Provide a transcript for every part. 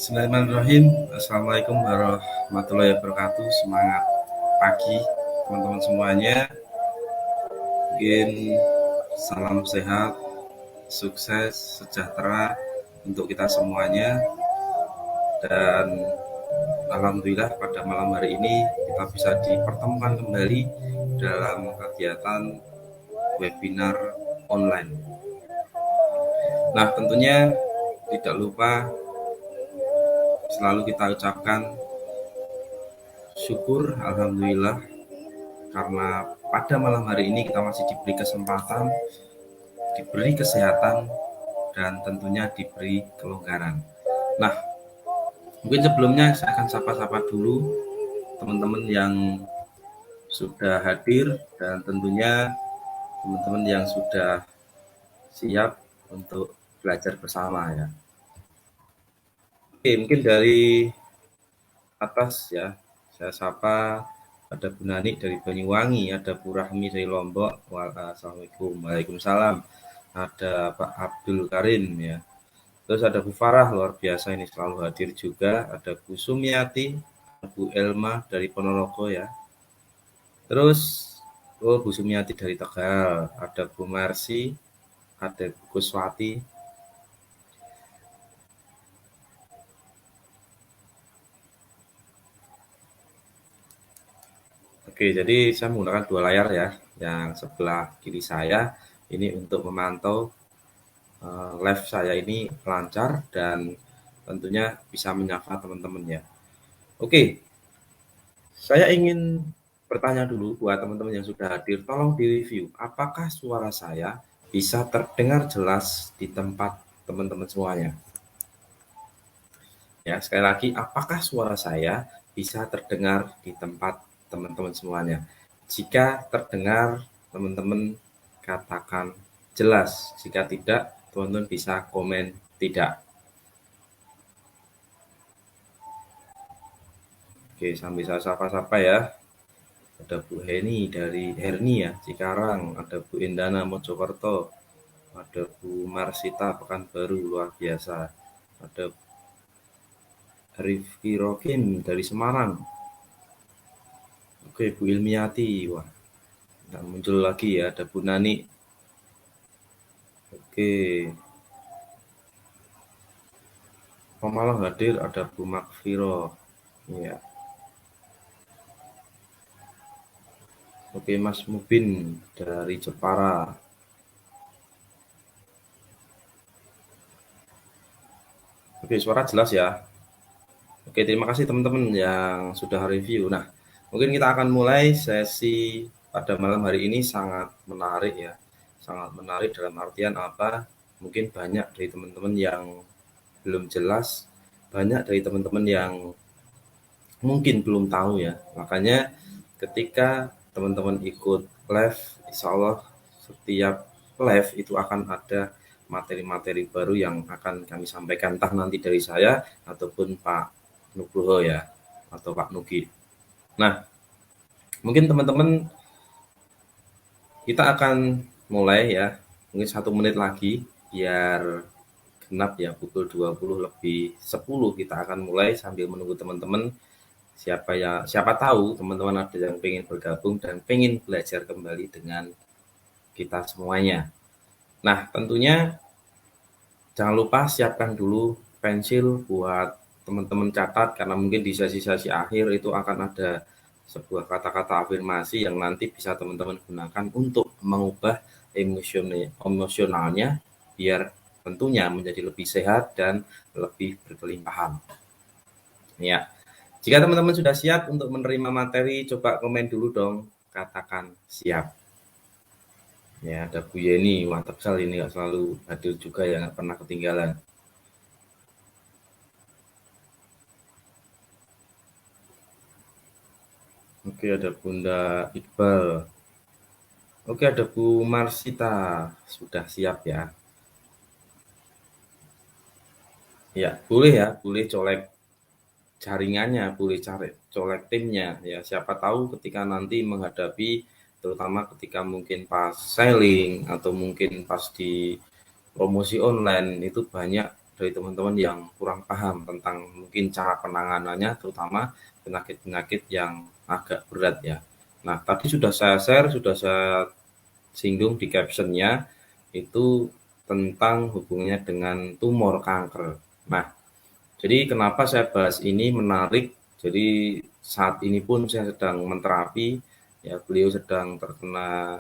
Bismillahirrahmanirrahim. Assalamualaikum warahmatullahi wabarakatuh. Semangat pagi teman-teman semuanya. Mungkin salam sehat, sukses, sejahtera untuk kita semuanya. Dan alhamdulillah pada malam hari ini kita bisa dipertemukan kembali dalam kegiatan webinar online. Nah, tentunya tidak lupa selalu kita ucapkan syukur alhamdulillah karena pada malam hari ini kita masih diberi kesempatan, diberi kesehatan, dan tentunya diberi kelonggaran. Nah, mungkin sebelumnya saya akan sapa-sapa dulu teman-teman yang sudah hadir dan tentunya teman-teman yang sudah siap untuk belajar bersama ya. Oke, mungkin dari atas ya, saya sapa. Ada Bu Nani dari Banyuwangi, ada Bu Rahmi dari Lombok. Assalamualaikum. Waalaikumsalam. Ada Pak Abdul Karim ya. Terus ada Bu Farah, luar biasa ini selalu hadir juga. Ada Bu Sumiati, Bu Elma dari Ponorogo ya. Terus Bu Sumiati dari Tegal, ada Bu Mercy, ada Bu Kuswati. Oke, jadi saya menggunakan dua layar ya. Yang sebelah kiri saya ini untuk memantau live saya ini lancar dan tentunya bisa menyapa teman-teman ya. Oke, saya ingin bertanya dulu buat teman-teman yang sudah hadir, tolong direview apakah suara saya bisa terdengar jelas di tempat teman-teman semuanya. Ya, sekali lagi, apakah suara saya bisa terdengar di tempat teman-teman semuanya? Jika terdengar, teman-teman katakan jelas. Jika tidak, teman-teman bisa komen tidak. Oke, sambil saya sapa-sapa ya. Ada Bu Heni dari Herni ya, Cikarang. Ada Bu Indana Mojokerto. Ada Bu Marsita Pekanbaru, luar biasa. Ada Rifki Rokim dari Semarang. Oke, Bu Ilmiati. Wah, nah, muncul lagi ya, ada Bu Nani. Oke, Pemalang hadir, ada Bu Makfiro. Ya. Oke, Mas Mubin dari Jepara. Oke, suara jelas ya. Oke, terima kasih teman-teman yang sudah review. Nah, mungkin kita akan mulai sesi pada malam hari ini sangat menarik ya. Sangat menarik dalam artian apa? Mungkin banyak dari teman-teman yang belum jelas, banyak dari teman-teman yang mungkin belum tahu ya. Makanya ketika teman-teman ikut live, insya Allah setiap live itu akan ada materi-materi baru yang akan kami sampaikan, entah nanti dari saya ataupun Pak Nugroho ya, atau Pak Nugi. Nah, mungkin teman-teman kita akan mulai ya, mungkin 1 menit lagi biar genap ya, pukul 20:10 kita akan mulai sambil menunggu teman-teman. Siapa tahu teman-teman ada yang pengen bergabung dan pengen belajar kembali dengan kita semuanya. Nah, tentunya jangan lupa siapkan dulu pensil buat teman-teman catat, karena mungkin di sesi-sesi akhir itu akan ada sebuah kata-kata afirmasi yang nanti bisa teman-teman gunakan untuk mengubah emosionalnya biar tentunya menjadi lebih sehat dan lebih berkelimpahan. Ya, jika teman-teman sudah siap untuk menerima materi, coba komen dulu dong, katakan siap. Ya, ada Bu Yeni, mantap sekali ini, nggak selalu hadir juga ya, nggak pernah ketinggalan. Oke, ada Bunda Iqbal. Oke, ada Bu Marsita, sudah siap ya. Ya, boleh ya, boleh colek jaringannya, boleh cari colek timnya ya. Siapa tahu ketika nanti menghadapi, terutama ketika mungkin pas selling atau mungkin pas di promosi online, itu banyak dari teman-teman yang kurang paham tentang mungkin cara penanganannya, terutama penyakit-penyakit yang agak berat ya. Nah, tadi sudah saya share, sudah saya singgung di captionnya, itu tentang hubungannya dengan tumor kanker. Nah, jadi kenapa saya bahas ini menarik, jadi saat ini pun saya sedang menterapi, ya beliau sedang terkena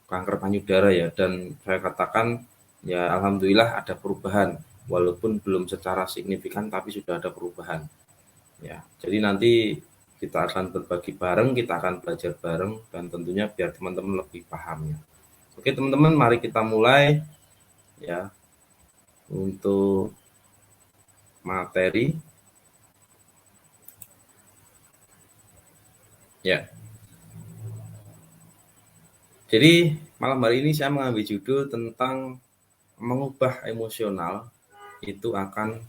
kanker payudara ya, dan saya katakan ya alhamdulillah ada perubahan, walaupun belum secara signifikan tapi sudah ada perubahan. Ya, jadi nanti kita akan berbagi bareng, kita akan belajar bareng, dan tentunya biar teman-teman lebih paham ya. Oke teman-teman, mari kita mulai ya untuk materi. Ya, jadi malam hari ini saya mengambil judul tentang mengubah emosional itu akan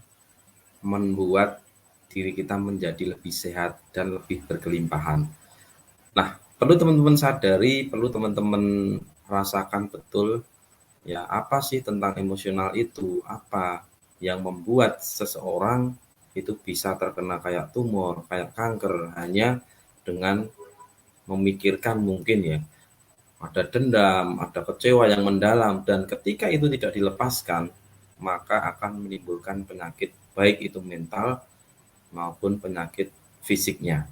membuat diri kita menjadi lebih sehat dan lebih berkelimpahan. Nah, perlu teman-teman sadari, perlu teman-teman rasakan betul ya, apa sih tentang emosional itu? Apa yang membuat seseorang itu bisa terkena kayak tumor, kayak kanker hanya dengan memikirkan mungkin ya, ada dendam, ada kecewa yang mendalam, dan ketika itu tidak dilepaskan, maka akan menimbulkan penyakit baik itu mental maupun penyakit fisiknya.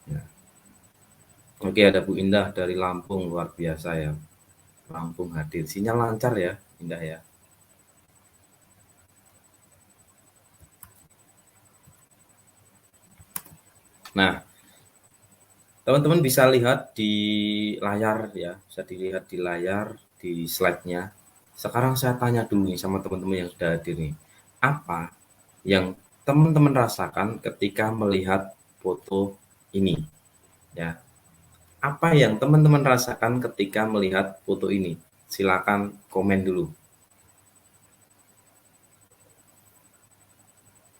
Ya. Oke, ada Bu Indah dari Lampung, luar biasa ya. Lampung hadir. Sinyal lancar ya, Indah ya. Nah, teman-teman bisa lihat di layar ya, bisa dilihat di layar, di slide-nya. Sekarang saya tanya dulu nih sama teman-teman yang sudah hadir nih. Apa yang teman-teman rasakan ketika melihat foto ini? Ya, apa yang teman-teman rasakan ketika melihat foto ini? Silakan komen dulu.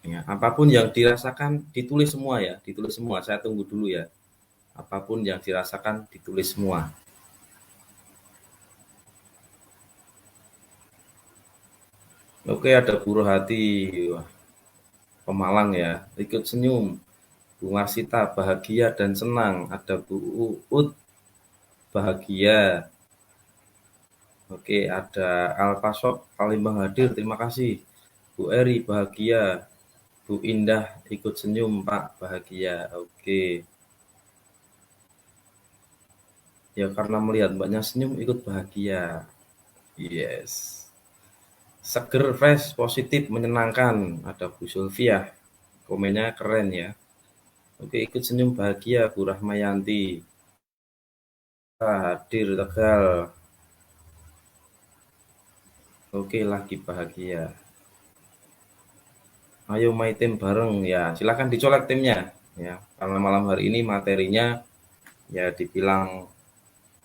Ya, apapun yang dirasakan ditulis semua ya, ditulis semua. Saya tunggu dulu ya. Apapun yang dirasakan ditulis semua. Oke, ada buruh hati. Wah, Pemalang ya, ikut senyum. Bu Marsita bahagia dan senang. Ada Bu Uut bahagia. Oke, ada Alpasok Palembang hadir. Terima kasih. Bu Eri bahagia. Bu Indah ikut senyum Pak bahagia. Oke. Ya karena melihat Mbaknya senyum ikut bahagia. Yes. Seger, fresh, positif, menyenangkan. Ada Bu Sylvia. Komennya keren ya. Oke, ikut senyum bahagia Bu Rahmayanti. Hadir Tegal. Oke, lagi bahagia. Ayo my team bareng ya. Silahkan dicolek timnya ya. Karena malam hari ini materinya ya dibilang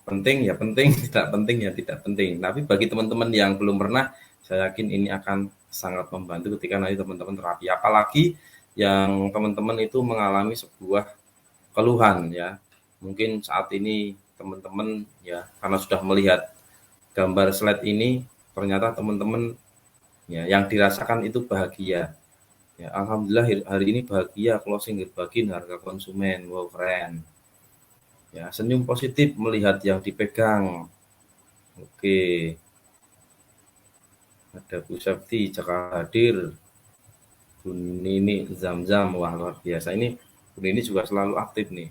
penting ya penting, tidak penting ya tidak penting. Tapi bagi teman-teman yang belum pernah, saya yakin ini akan sangat membantu ketika nanti teman-teman terapi. Apalagi yang teman-teman itu mengalami sebuah keluhan ya. Mungkin saat ini teman-teman ya karena sudah melihat gambar slide ini, ternyata teman-teman ya yang dirasakan itu bahagia. Ya, alhamdulillah hari ini bahagia closing bagian harga konsumen. Wow, keren. Ya, senyum positif melihat yang dipegang. Oke. Ada Bu Septi, Jakarta hadir. Bu Nini Zam-Zam, wah luar biasa. Ini Bu Nini juga selalu aktif nih.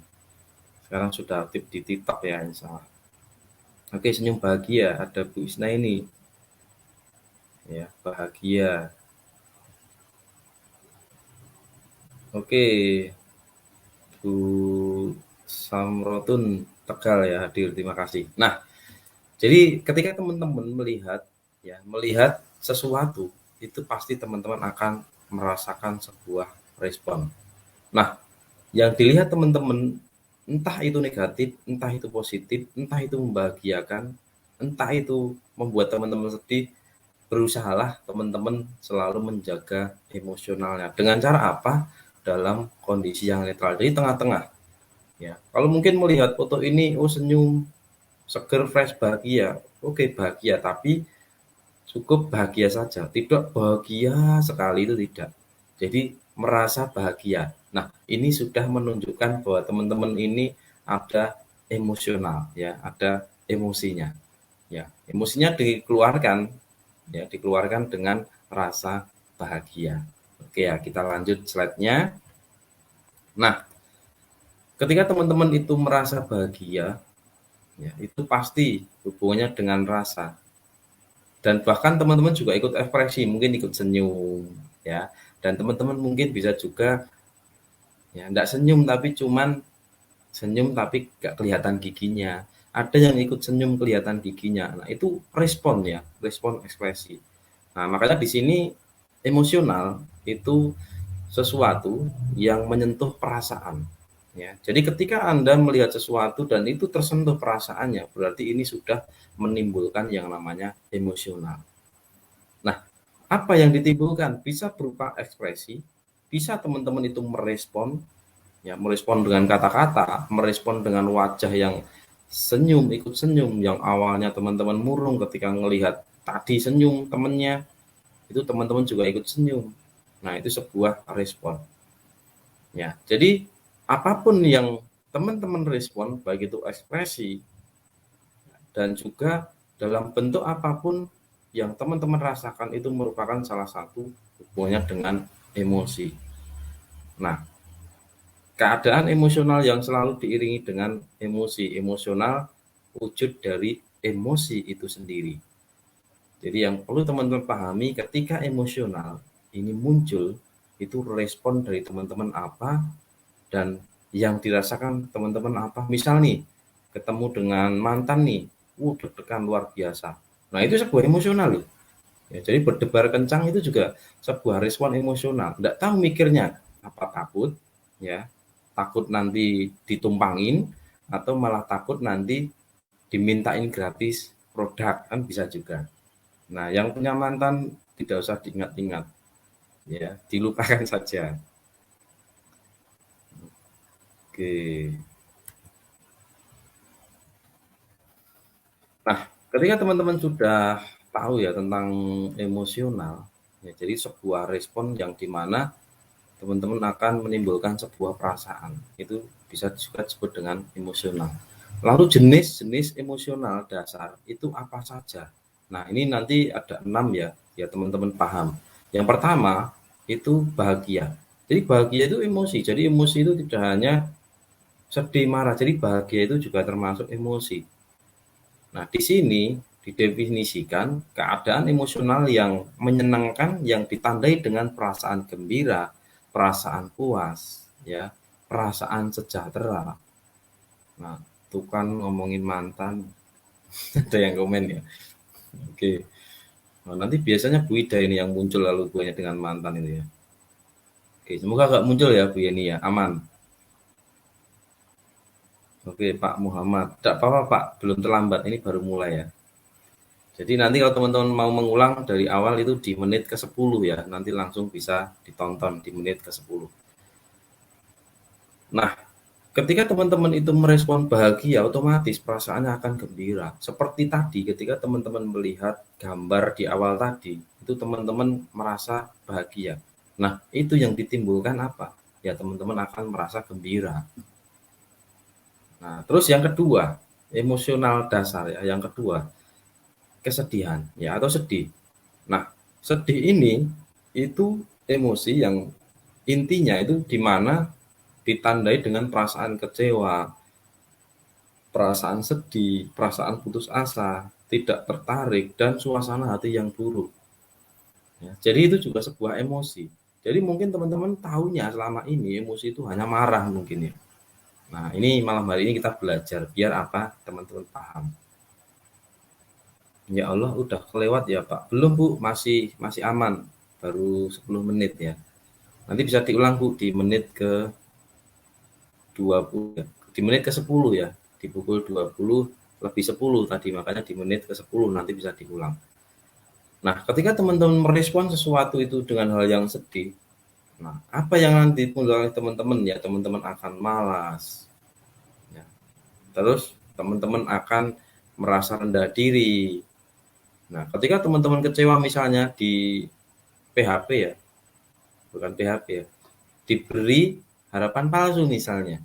Sekarang sudah aktif di TikTok ya, insya Allah. Oke, senyum bahagia. Ada Bu Isna ini. Ya, bahagia. Oke, Bu Samrotun Tegal ya hadir, terima kasih. Nah, jadi ketika teman-teman melihat sesuatu, itu pasti teman-teman akan merasakan sebuah respon. Nah, yang dilihat teman-teman, entah itu negatif, entah itu positif, entah itu membahagiakan, entah itu membuat teman-teman sedih, berusahalah teman-teman selalu menjaga emosionalnya. Dengan cara apa? Dalam kondisi yang netral, jadi tengah-tengah. Ya, kalau mungkin melihat foto ini, oh senyum, seger, fresh, bahagia. Oke, bahagia, tapi cukup bahagia saja, tidak bahagia sekali itu tidak. Jadi merasa bahagia. Nah, ini sudah menunjukkan bahwa teman-teman ini ada emosional ya, ada emosinya. Ya, emosinya dikeluarkan ya, dikeluarkan dengan rasa bahagia. Oke ya, kita lanjut slide-nya. Nah, ketika teman-teman itu merasa bahagia, ya, itu pasti hubungannya dengan rasa. Dan bahkan teman-teman juga ikut ekspresi, mungkin ikut senyum, ya. Dan teman-teman mungkin bisa juga, ya, enggak senyum tapi cuman senyum tapi nggak kelihatan giginya. Ada yang ikut senyum kelihatan giginya. Nah, itu respon ya, respon ekspresi. Nah, makanya di sini emosional itu sesuatu yang menyentuh perasaan. Ya, jadi ketika Anda melihat sesuatu dan itu tersentuh perasaannya, berarti ini sudah menimbulkan yang namanya emosional. Nah, apa yang ditimbulkan? Bisa berupa ekspresi, bisa teman-teman itu merespon, ya merespon dengan kata-kata, merespon dengan wajah yang senyum, ikut senyum, yang awalnya teman-teman murung ketika melihat tadi senyum temannya, itu teman-teman juga ikut senyum. Nah, itu sebuah respon. Ya, jadi apapun yang teman-teman respon, baik itu ekspresi dan juga dalam bentuk apapun yang teman-teman rasakan itu merupakan salah satu hubungannya dengan emosi. Nah, keadaan emosional yang selalu diiringi dengan emosi, emosional wujud dari emosi itu sendiri. Jadi yang perlu teman-teman pahami ketika emosional ini muncul, itu respon dari teman-teman apa dan yang dirasakan teman-teman apa. Misal nih, ketemu dengan mantan nih, deg-degan luar biasa. Nah, itu sebuah emosional loh. Ya, jadi berdebar kencang itu juga sebuah respon emosional. Nggak tahu mikirnya apa, takut, ya, takut nanti ditumpangin atau malah takut nanti dimintain gratis produk, kan bisa juga. Nah, yang punya mantan tidak usah diingat-ingat, ya, dilupakan saja. Oke. Nah, ketika teman-teman sudah tahu ya tentang emosional, ya, jadi sebuah respon yang dimana teman-teman akan menimbulkan sebuah perasaan, itu bisa juga disebut dengan emosional. Lalu jenis-jenis emosional dasar itu apa saja? Nah, ini nanti ada 6 ya, ya teman-teman paham. Yang pertama itu bahagia. Jadi bahagia itu emosi. Jadi emosi itu tidak hanya sedih, marah. Jadi bahagia itu juga termasuk emosi. Nah, di sini didefinisikan keadaan emosional yang menyenangkan yang ditandai dengan perasaan gembira, perasaan puas, ya, perasaan sejahtera. Nah, tuh kan ngomongin mantan, ada yang komen ya. Oke. Nah, nanti biasanya Bu Ida ini yang muncul lalu hubungannya dengan mantan itu ya. Oke, semoga nggak muncul ya Bu Yeni ya, aman. Oke, Pak Muhammad. Tidak apa-apa Pak, belum terlambat, ini baru mulai ya. Jadi nanti kalau teman-teman mau mengulang dari awal itu di menit ke-10 ya, nanti langsung bisa ditonton di menit ke-10. Nah, ketika teman-teman itu merespon bahagia, otomatis perasaannya akan gembira. Seperti tadi ketika teman-teman melihat gambar di awal tadi, itu teman-teman merasa bahagia. Nah, itu yang ditimbulkan apa? Ya, teman-teman akan merasa gembira. Nah, terus yang kedua, emosional dasar ya, yang kedua, kesedihan ya atau sedih. Nah, sedih ini itu emosi yang intinya itu di mana ditandai dengan perasaan kecewa, perasaan sedih, perasaan putus asa, tidak tertarik, dan suasana hati yang buruk. Ya, jadi itu juga sebuah emosi. Jadi mungkin teman-teman tahunya selama ini emosi itu hanya marah mungkin ya. Nah, ini malam hari ini kita belajar biar apa teman-teman paham. Ya Allah, udah kelewat ya Pak. Belum Bu, masih aman. Baru 10 menit ya. Nanti bisa diulang Bu di menit ke 20 ya. Di menit ke 10 ya. Di pukul 20 lebih 10 tadi, makanya di menit ke 10 nanti bisa diulang. Nah, ketika teman-teman merespon sesuatu itu dengan hal yang sedih, nah, apa yang nanti timbul oleh teman-teman ya, teman-teman akan malas. Ya. Terus teman-teman akan merasa rendah diri, Nah, ketika teman-teman kecewa misalnya di PHP ya, bukan PHP ya, diberi harapan palsu misalnya.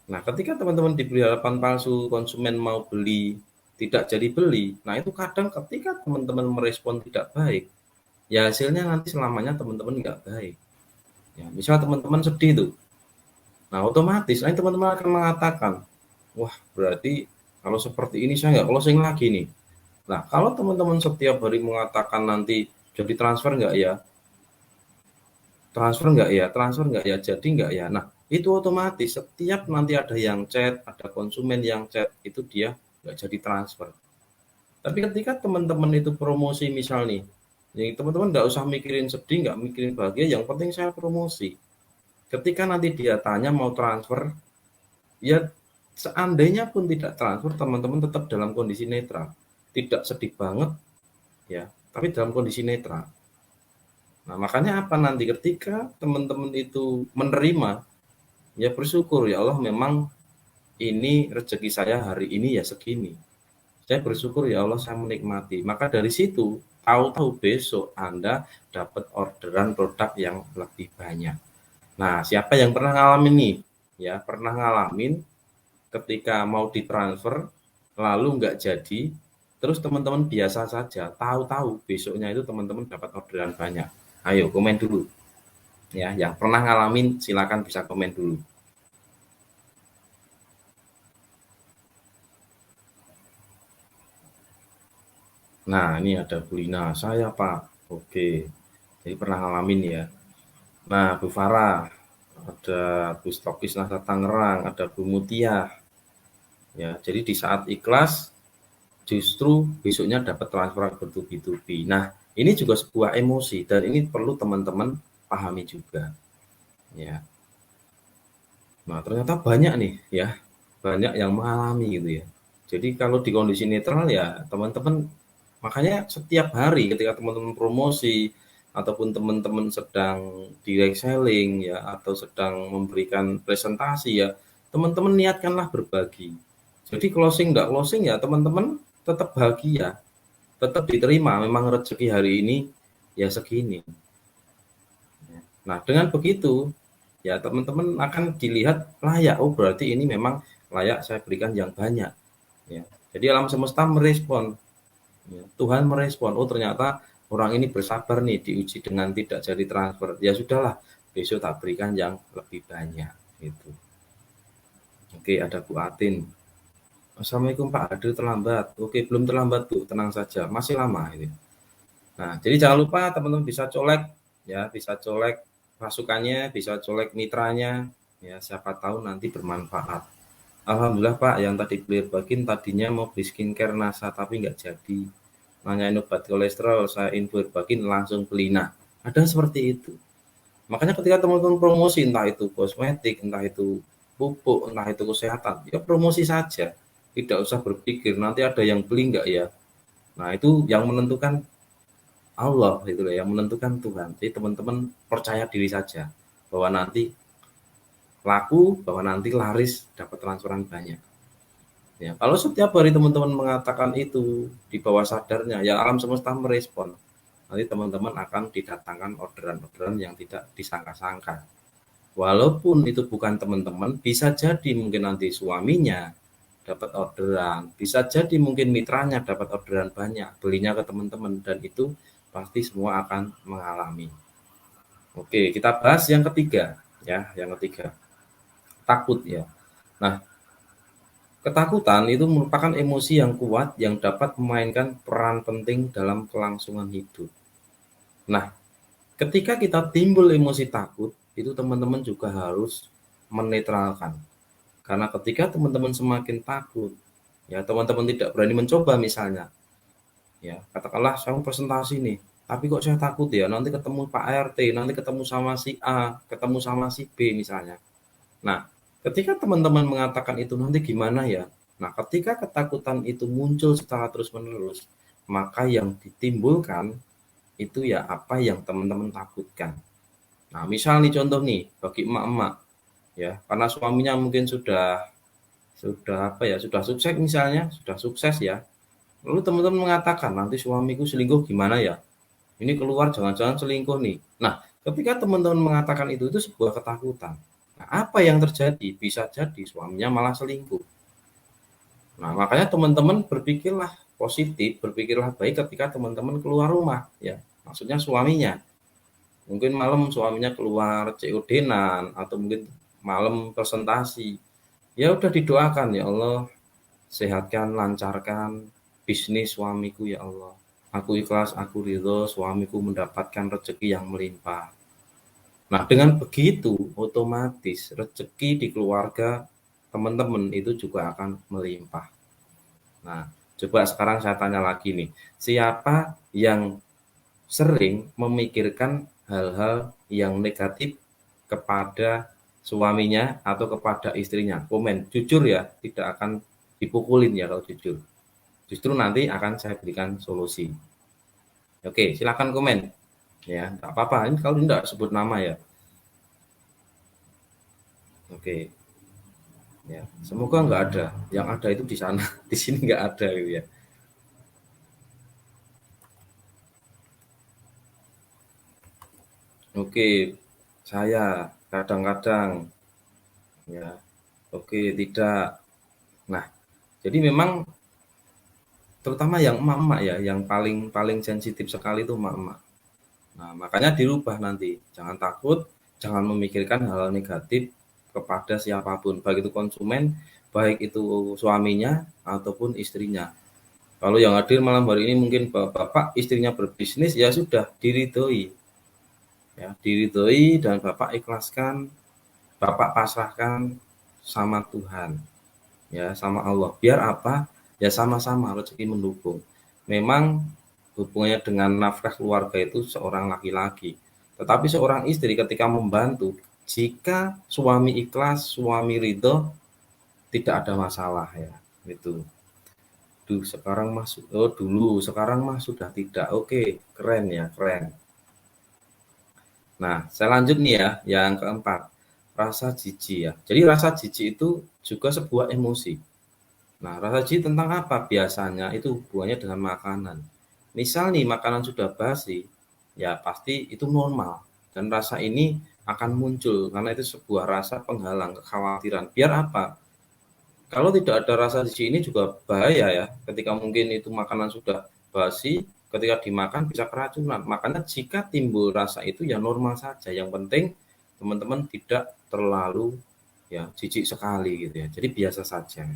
Nah, ketika teman-teman diberi harapan palsu, konsumen mau beli, tidak jadi beli. Nah, itu kadang ketika teman-teman merespon tidak baik, ya hasilnya nanti selamanya teman-teman nggak baik. Ya, misal teman-teman sedih tuh, nah otomatis nanti teman-teman akan mengatakan, wah berarti kalau seperti ini saya nggak closing lagi nih. Nah, kalau teman-teman setiap hari mengatakan nanti jadi transfer nggak ya, transfer nggak ya, transfer nggak ya, jadi nggak ya. Nah, itu otomatis setiap nanti ada yang chat, ada konsumen yang chat, itu dia nggak jadi transfer. Tapi ketika teman-teman itu promosi misal nih, jadi teman-teman nggak usah mikirin sedih, nggak mikirin bahagia, yang penting saya promosi. Ketika nanti dia tanya mau transfer, ya seandainya pun tidak transfer, teman-teman tetap dalam kondisi netral. Tidak sedih banget, ya, tapi dalam kondisi netral. Nah, makanya apa nanti ketika teman-teman itu menerima, ya bersyukur ya Allah memang ini rezeki saya hari ini ya segini. Saya bersyukur ya Allah saya menikmati. Maka dari situ tahu-tahu besok Anda dapat orderan produk yang lebih banyak. Nah, siapa yang pernah ngalamin nih? Ya, pernah ngalamin ketika mau ditransfer lalu nggak jadi, terus teman-teman biasa saja, tahu-tahu besoknya itu teman-teman dapat orderan banyak. Ayo komen dulu. Ya, yang pernah ngalamin silakan bisa komen dulu. Nah, ini ada Bu Lina, saya Pak. Oke, jadi pernah ngalamin ya. Nah, Bu Farah, ada Bu Stokis Nasa Tangerang, ada Bu Mutia. Ya, jadi di saat ikhlas justru besoknya dapat transferan bertubi-tubi. Nah, ini juga sebuah emosi dan ini perlu teman-teman pahami juga. Ya. Nah, ternyata banyak nih ya, banyak yang mengalami gitu ya. Jadi kalau di kondisi netral ya teman-teman makanya setiap hari ketika teman-teman promosi ataupun teman-teman sedang direct selling ya atau sedang memberikan presentasi ya, teman-teman niatkanlah berbagi. Jadi closing enggak closing ya teman-teman tetap bahagia, tetap diterima memang rezeki hari ini ya segini. Nah, dengan begitu ya teman-teman akan dilihat layak, oh berarti ini memang layak saya berikan yang banyak ya. Jadi alam semesta merespon ya, Tuhan merespon, oh ternyata orang ini bersabar nih diuji dengan tidak jadi transfer. Ya sudahlah, besok tak berikan yang lebih banyak gitu. Oke, ada Bu Atin. Assalamualaikum Pak Hadir terlambat. Oke, belum terlambat Bu, tenang saja, masih lama ini. Nah, jadi jangan lupa teman-teman bisa colek ya, bisa colek pasukannya, bisa colek mitranya ya, siapa tahu nanti bermanfaat. Alhamdulillah Pak, yang tadi beli Bakin tadinya mau beli skincare NASA tapi nggak jadi. Nanyain obat kolesterol, saya info Bakin langsung beli. Nah, ada seperti itu. Makanya ketika teman-teman promosi, entah itu kosmetik, entah itu pupuk, entah itu kesehatan, ya promosi saja. Tidak usah berpikir nanti ada yang beli nggak ya. Nah, itu yang menentukan Allah itu loh, yang menentukan Tuhan. Jadi teman-teman percaya diri saja bahwa nanti laku, bahwa nanti laris dapat transferan banyak. Ya, kalau setiap hari teman-teman mengatakan itu di bawah sadarnya, ya alam semesta merespon. Nanti teman-teman akan didatangkan orderan-orderan yang tidak disangka-sangka. Walaupun itu bukan teman-teman, bisa jadi mungkin nanti suaminya dapat orderan, bisa jadi mungkin mitranya dapat orderan banyak, belinya ke teman-teman, dan itu pasti semua akan mengalami. Oke, kita bahas yang ketiga, ya, yang ketiga, takut ya. Nah, ketakutan itu merupakan emosi yang kuat yang dapat memainkan peran penting dalam kelangsungan hidup. Nah, ketika kita timbul emosi takut, itu teman-teman juga harus menetralkan. Karena ketika teman-teman semakin takut, ya teman-teman tidak berani mencoba misalnya, ya katakanlah saya mau presentasi nih, tapi kok saya takut ya, nanti ketemu Pak RT, nanti ketemu sama si A, ketemu sama si B misalnya. Nah, ketika teman-teman mengatakan itu nanti gimana ya? Nah, ketika ketakutan itu muncul secara terus-menerus, maka yang ditimbulkan itu ya apa yang teman-teman takutkan. Nah, misal nih contoh nih bagi emak-emak ya, karena suaminya mungkin sudah apa ya, sudah sukses misalnya, sudah sukses ya. Lalu teman-teman mengatakan, nanti suamiku selingkuh gimana ya? Ini keluar jangan-jangan selingkuh nih. Nah, ketika teman-teman mengatakan itu sebuah ketakutan. Nah, apa yang terjadi? Bisa jadi suaminya malah selingkuh. Nah, makanya teman-teman berpikirlah positif, berpikirlah baik ketika teman-teman keluar rumah, ya. Maksudnya suaminya. Mungkin malam suaminya keluar COD-an atau mungkin malam presentasi. Ya udah didoakan, ya Allah, sehatkan, lancarkan bisnis suamiku ya Allah. Aku ikhlas, aku ridho, suamiku mendapatkan rezeki yang melimpah. Nah, dengan begitu, otomatis rezeki di keluarga teman-teman itu juga akan melimpah. Nah, coba sekarang saya tanya lagi nih, siapa yang sering memikirkan hal-hal yang negatif kepada suaminya atau kepada istrinya? Komen, jujur ya, tidak akan dipukulin ya kalau jujur. Justru nanti akan saya berikan solusi. Oke, silakan komen. Ya, nggak apa-apa. Ini kalau tidak sebut nama ya. Oke, ya. Semoga nggak ada. Yang ada itu di sana, di sini nggak ada gitu ya. Oke, saya kadang-kadang ya. Oke, tidak. Nah, jadi memang terutama yang emak-emak ya, yang paling paling sensitif sekali itu emak-emak. Nah, makanya dirubah nanti. Jangan takut, jangan memikirkan hal negatif kepada siapapun, baik itu konsumen, baik itu suaminya ataupun istrinya. Kalau yang hadir malam hari ini mungkin bapak istrinya berbisnis, ya sudah diridhoi, ya diridhoi dan bapak ikhlaskan, bapak pasrahkan sama Tuhan, ya sama Allah. Biar apa? Ya sama-sama rezeki mendukung. Memang hubungannya dengan nafkah keluarga itu seorang laki-laki. Tetapi seorang istri ketika membantu, jika suami ikhlas, suami ridho, tidak ada masalah ya. Itu. Duh, sekarang Mas, oh dulu, sekarang Mas sudah tidak. Oke, keren ya, keren. Nah, saya lanjut nih ya, yang keempat, rasa jijik ya. Jadi rasa jijik itu juga sebuah emosi. Nah, rasa jijik tentang apa? Biasanya itu hubungannya dengan makanan. Misal nih makanan sudah basi, ya pasti itu normal. Dan rasa ini akan muncul karena itu sebuah rasa penghalang, kekhawatiran. Biar apa? Kalau tidak ada rasa jijik ini juga bahaya ya. Ketika mungkin itu makanan sudah basi, ketika dimakan bisa keracunan. Makanya jika timbul rasa itu ya normal saja. Yang penting teman-teman tidak terlalu ya jijik sekali gitu ya. Jadi biasa saja.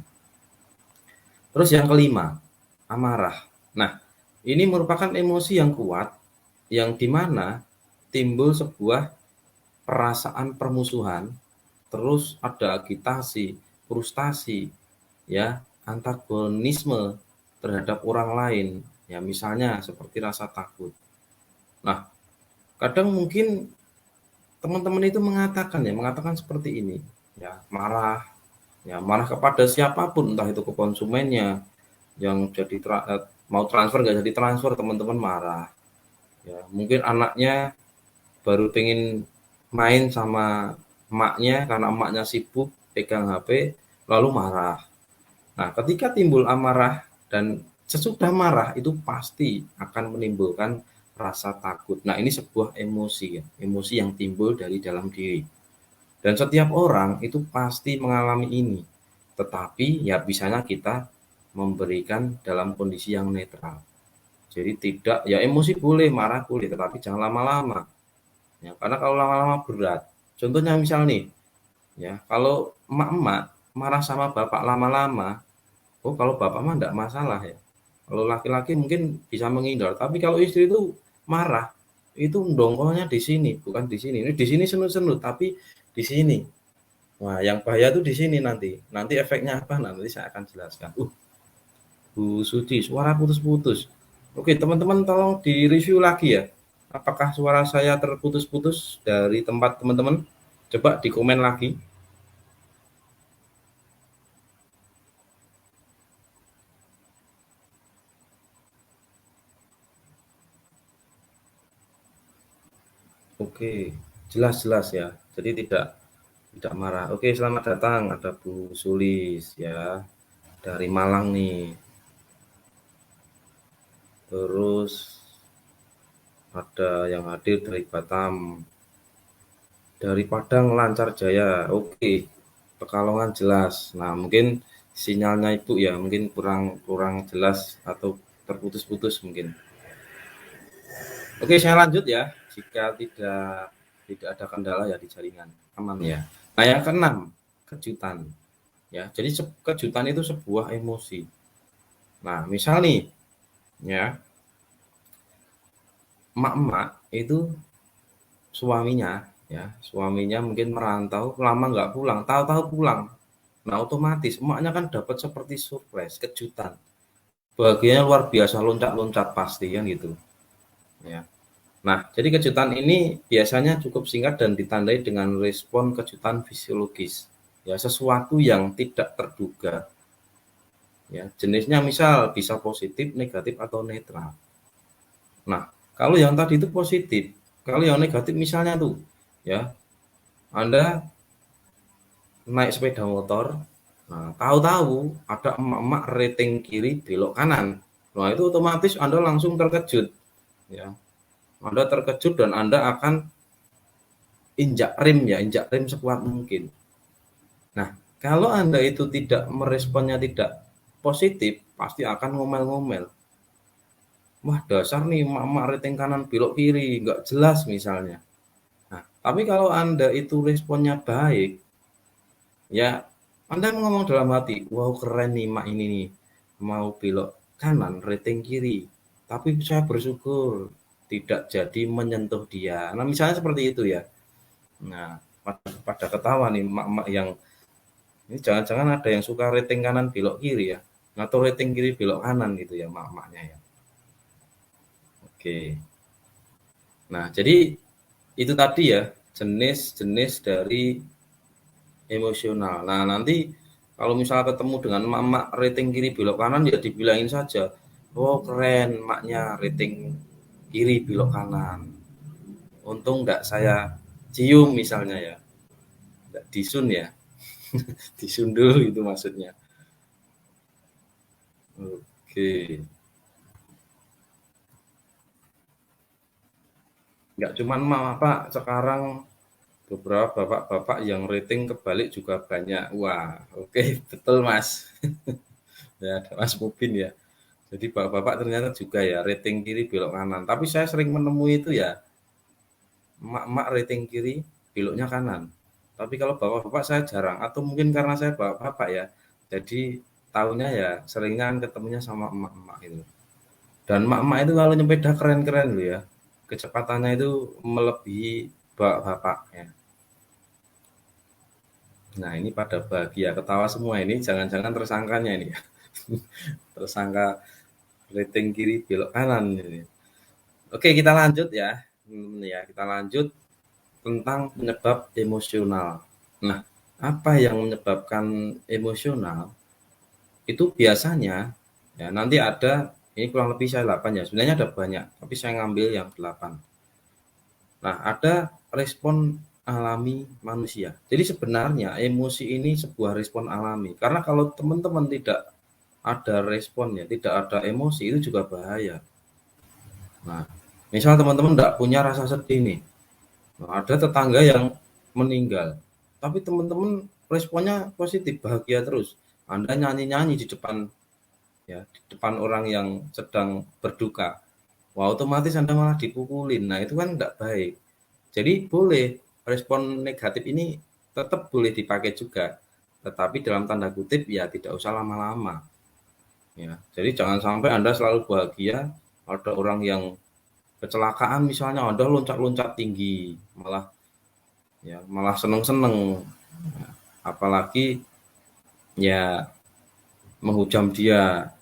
Terus yang kelima, amarah. Nah, ini merupakan emosi yang kuat yang dimana timbul sebuah perasaan permusuhan, terus ada agitasi, frustasi, ya, antagonisme terhadap orang lain. Ya, misalnya seperti rasa takut. Nah, kadang mungkin teman-teman itu mengatakan seperti ini, ya, marah kepada siapapun, entah itu ke konsumennya, yang jadi mau transfer nggak jadi transfer teman-teman marah ya mungkin anaknya baru pengen main sama emaknya karena emaknya sibuk pegang HP lalu marah. Nah, ketika timbul amarah dan sesudah marah itu pasti akan menimbulkan rasa takut. Nah, ini sebuah emosi ya, emosi yang timbul dari dalam diri. Dan setiap orang itu pasti mengalami ini. Tetapi ya bisanya kita memberikan dalam kondisi yang netral. Jadi tidak ya emosi boleh, marah boleh, tetapi jangan lama-lama. Ya, karena kalau lama-lama berat. Contohnya misal nih, ya kalau emak-emak marah sama bapak lama-lama, oh kalau bapak mah enggak masalah ya. Kalau laki-laki mungkin bisa menghindar, tapi kalau istri itu marah, itu dongkolnya di sini, bukan di sini. Ini di sini senut-senut, tapi di sini. Wah, yang bahaya tuh di sini nanti. Nanti efeknya apa? Nanti saya akan jelaskan. Bu Suci, suara putus-putus. Oke, teman-teman tolong di-review lagi ya. Apakah suara saya terputus-putus dari tempat teman-teman? Coba di komen lagi. Oke, jelas-jelas ya. Jadi tidak marah. Oke, selamat datang. Ada Bu Sulis ya dari Malang nih. terus ada yang hadir dari Batam, dari Padang Lancar Jaya, oke. Pekalongan jelas. Nah, mungkin sinyalnya Ibu ya, mungkin kurang kurang jelas atau terputus-putus mungkin. Oke, saya lanjut ya. Jika tidak ada kendala ya di jaringan, aman ya. Nah, yang keenam, kejutan. Ya, jadi kejutan itu sebuah emosi. Nah, misal nih, ya, emak-emak itu suaminya mungkin merantau, lama nggak pulang, tahu-tahu pulang. Nah, otomatis emaknya kan dapat seperti surprise, kejutan. Bahagianya luar biasa, loncat-loncat pasti kan gitu. Ya. Nah, jadi kejutan ini biasanya cukup singkat dan ditandai dengan respon kejutan fisiologis. Ya, sesuatu yang tidak terduga. Ya, jenisnya misal bisa positif, negatif atau netral. Nah, kalau yang tadi itu positif, kalau yang negatif misalnya tuh, ya, Anda naik sepeda motor, nah, tahu-tahu ada emak-emak rating kiri belok kanan. Nah, itu otomatis Anda langsung terkejut, ya. Anda terkejut dan Anda akan injak rem sekuat mungkin. Nah, kalau Anda itu tidak meresponnya tidak positif, pasti akan ngomel-ngomel. Wah, dasar nih emak-emak rating kanan belok kiri, nggak jelas misalnya. Nah, tapi kalau Anda itu responnya baik, ya Anda ngomong dalam hati, wow keren nih mak ini nih, mau belok kanan, rating kiri. Tapi saya bersyukur tidak jadi menyentuh dia. Nah, misalnya seperti itu ya. Nah, pada ketawa nih mak-mak yang ini jangan-jangan ada yang suka rating kanan belok kiri ya, atau rating kiri belok kanan gitu ya mak-maknya ya. Oke. Nah, jadi itu tadi ya jenis-jenis dari emosional. Nah, nanti kalau misalnya ketemu dengan emak-emak rating kiri belok kanan ya dibilangin saja, oh keren maknya rating kiri belok kanan. Untung enggak saya cium misalnya ya, enggak disun ya, disun dulu itu maksudnya. Oke, enggak cuman emak Pak, sekarang beberapa bapak-bapak yang rating kebalik juga banyak. Wah, oke, betul Mas. Ya, ada Mas Mubin ya. Jadi bapak-bapak ternyata juga ya rating kiri belok kanan. Tapi saya sering menemui itu ya emak-emak rating kiri beloknya kanan. Tapi kalau bapak-bapak saya jarang atau mungkin karena saya bapak-bapak ya. Jadi tahunya ya seringnya kan ketemunya sama emak-emak itu. Dan emak-emak itu kalau nyepeda keren-keren loh ya. Kecepatannya itu melebihi bapak-bapak ya. Nah, ini pada bahagia ketawa semua ini jangan-jangan tersangkanya ini ya. Tersangka rating kiri belok kanan ini. Oke, kita lanjut ya. Ya, kita lanjut tentang penyebab emosional. Nah, apa yang menyebabkan emosional itu biasanya ya nanti ada ini kurang lebih saya 8 ya. Sebenarnya ada banyak, tapi saya ngambil yang 8. Nah, ada respon alami manusia. Jadi sebenarnya emosi ini sebuah respon alami. Karena kalau teman-teman tidak ada responnya, tidak ada emosi itu juga bahaya. Nah, misal teman-teman tidak punya rasa sedih nih. Nah, ada tetangga yang meninggal, tapi teman-teman responnya positif, bahagia terus. Anda nyanyi-nyanyi di depan ya, di depan orang yang sedang berduka. Wah, otomatis Anda malah dipukulin. Nah, itu kan tidak baik. Jadi boleh respon negatif ini tetap boleh dipakai juga, tetapi dalam tanda kutip ya tidak usah lama-lama. Ya, jadi jangan sampai Anda selalu bahagia, ada orang yang kecelakaan misalnya Anda loncat-loncat tinggi, malah seneng-seneng. Ya, apalagi ya menghujam dia.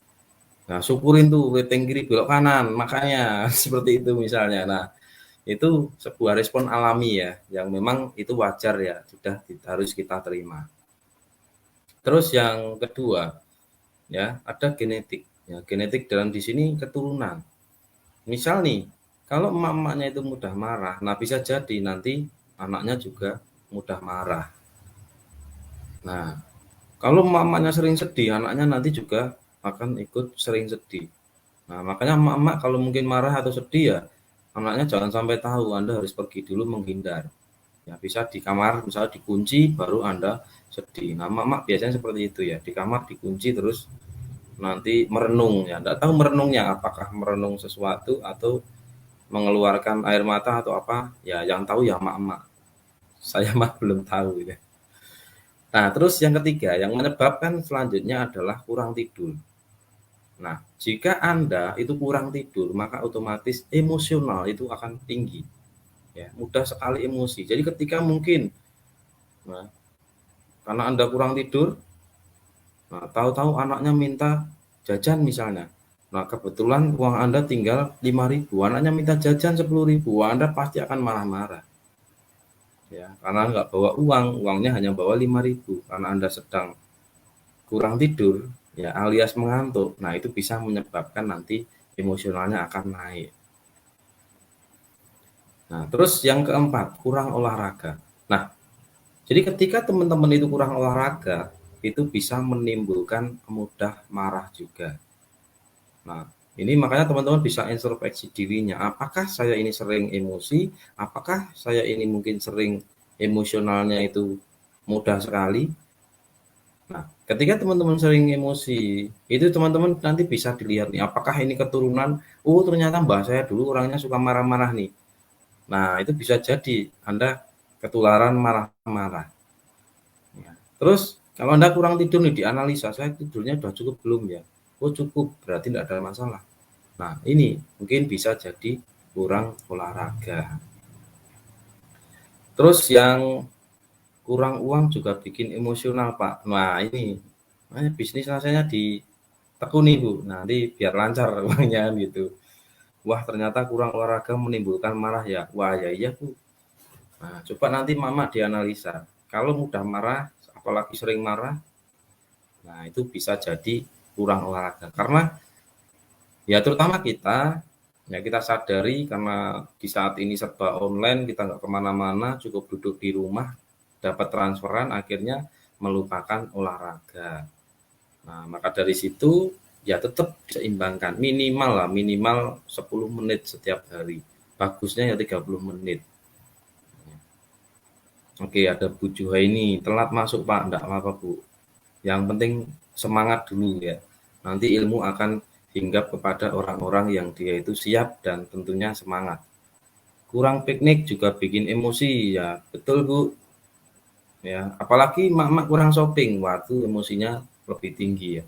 Nah, syukurin tuh rating kiri belok kanan, makanya seperti itu misalnya. Nah, itu sebuah respon alami ya, yang memang itu wajar ya, sudah harus kita terima. Terus yang kedua, ya ada genetik. Ya, genetik dalam di sini keturunan. Misal nih, kalau emak-emaknya itu mudah marah, nah bisa jadi nanti anaknya juga mudah marah. Nah, kalau emak-emaknya sering sedih, anaknya nanti juga akan ikut sering sedih. Nah, makanya emak-emak kalau mungkin marah atau sedih ya, anaknya jangan sampai tahu, Anda harus pergi dulu menghindar. Ya, bisa di kamar, misalnya dikunci, baru Anda sedih. Nah, emak-emak biasanya seperti itu ya, di kamar dikunci terus nanti merenung ya. Nggak tahu merenungnya, apakah merenung sesuatu atau mengeluarkan air mata atau apa, ya yang tahu ya emak-emak. Saya mah belum tahu ya. Nah, terus yang ketiga, yang menyebabkan selanjutnya adalah kurang tidur. Nah, jika Anda itu kurang tidur, maka otomatis emosional itu akan tinggi, ya, mudah sekali emosi. Jadi ketika mungkin, nah, karena Anda kurang tidur, nah, tahu-tahu anaknya minta jajan misalnya. Nah, kebetulan uang Anda tinggal 5.000, anaknya minta jajan 10.000, Anda pasti akan marah-marah. Ya, karena nggak bawa uang, uangnya hanya bawa 5.000, karena Anda sedang kurang tidur, ya alias mengantuk. Nah, itu bisa menyebabkan nanti emosionalnya akan naik. Nah, terus yang keempat, kurang olahraga. Nah, jadi ketika teman-teman itu kurang olahraga, itu bisa menimbulkan mudah marah juga. Nah, ini makanya teman-teman bisa introspeksi dirinya. Apakah saya ini sering emosi? Apakah saya ini mungkin sering emosionalnya itu mudah sekali? Nah, ketika teman-teman sering emosi, itu teman-teman nanti bisa dilihat nih, apakah ini keturunan? Oh, ternyata mbah saya dulu orangnya suka marah-marah nih. Nah, itu bisa jadi Anda ketularan marah-marah. Ya. Terus kalau Anda kurang tidur nih, dianalisa, saya tidurnya sudah cukup belum ya? Oh cukup, berarti tidak ada masalah. Nah, ini mungkin bisa jadi kurang olahraga. Terus yang kurang uang juga bikin emosional, Pak. Nah, ini makanya bisnis rasanya ditekuni, Bu. Nanti biar lancar uangnya gitu. Wah, ternyata kurang olahraga menimbulkan marah ya. Wah, ya iya, Bu. Nah, coba nanti Mama dianalisa. Kalau mudah marah, apalagi sering marah, nah itu bisa jadi kurang olahraga. Karena ya terutama kita, ya kita sadari karena di saat ini serba online, kita nggak kemana-mana, cukup duduk di rumah, dapat transferan, akhirnya melupakan olahraga. Nah, maka dari situ ya tetap seimbangkan, minimal lah, minimal 10 menit setiap hari. Bagusnya ya 30 menit. Oke, ada Bu Juhaini, telat masuk Pak, enggak apa-apa Bu. Yang penting semangat dulu ya. Nanti ilmu akan hinggap kepada orang-orang yang dia itu siap dan tentunya semangat. Kurang piknik juga bikin emosi ya, betul Bu. Ya, apalagi mak-mak kurang shopping, waktu emosinya lebih tinggi ya.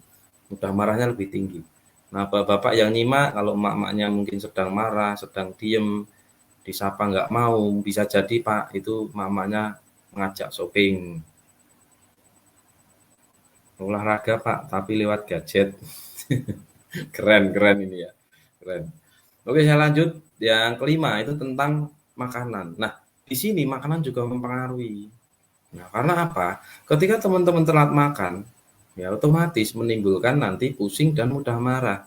Mudah marahnya lebih tinggi. Nah, bapak-bapak yang nyimak kalau emak-emaknya mungkin sedang marah, sedang diem, disapa nggak mau, bisa jadi Pak itu mamanya ngajak shopping. Olahraga Pak, tapi lewat gadget. Keren, keren ini ya. Keren. Oke, saya lanjut. Yang kelima itu tentang makanan. Nah, di sini makanan juga mempengaruhi. Nah, karena apa? Ketika teman-teman telat makan, ya otomatis menimbulkan nanti pusing dan mudah marah.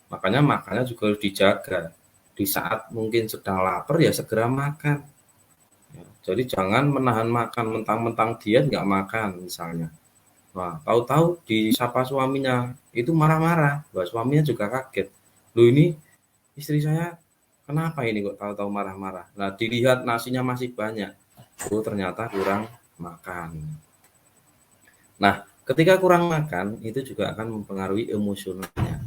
Makanya makannya juga harus dijaga. Di saat mungkin sedang lapar ya segera makan. Ya, jadi jangan menahan makan mentang-mentang diet nggak makan misalnya. Wah, tahu-tahu disapa suaminya itu marah-marah. Wah, suaminya juga kaget. Loh ini istri saya kenapa ini kok tahu-tahu marah-marah? Nah, dilihat nasinya masih banyak. Oh, ternyata kurang makan. Nah, ketika kurang makan itu juga akan mempengaruhi emosionalnya.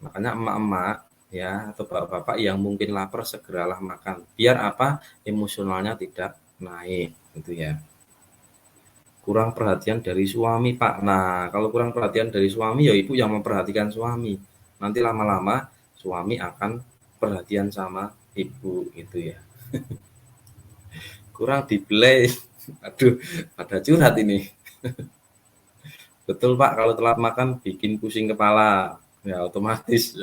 Makanya emak-emak ya atau bapak-bapak yang mungkin lapar segeralah makan. Biar apa? Emosionalnya tidak naik gitu ya. Kurang perhatian dari suami, Pak. Nah, kalau kurang perhatian dari suami ya ibu yang memperhatikan suami. Nanti lama-lama suami akan perhatian sama ibu gitu ya. Kurang dibelai. Aduh, ada curhat ini. Betul, Pak, kalau telat makan bikin pusing kepala. Ya otomatis.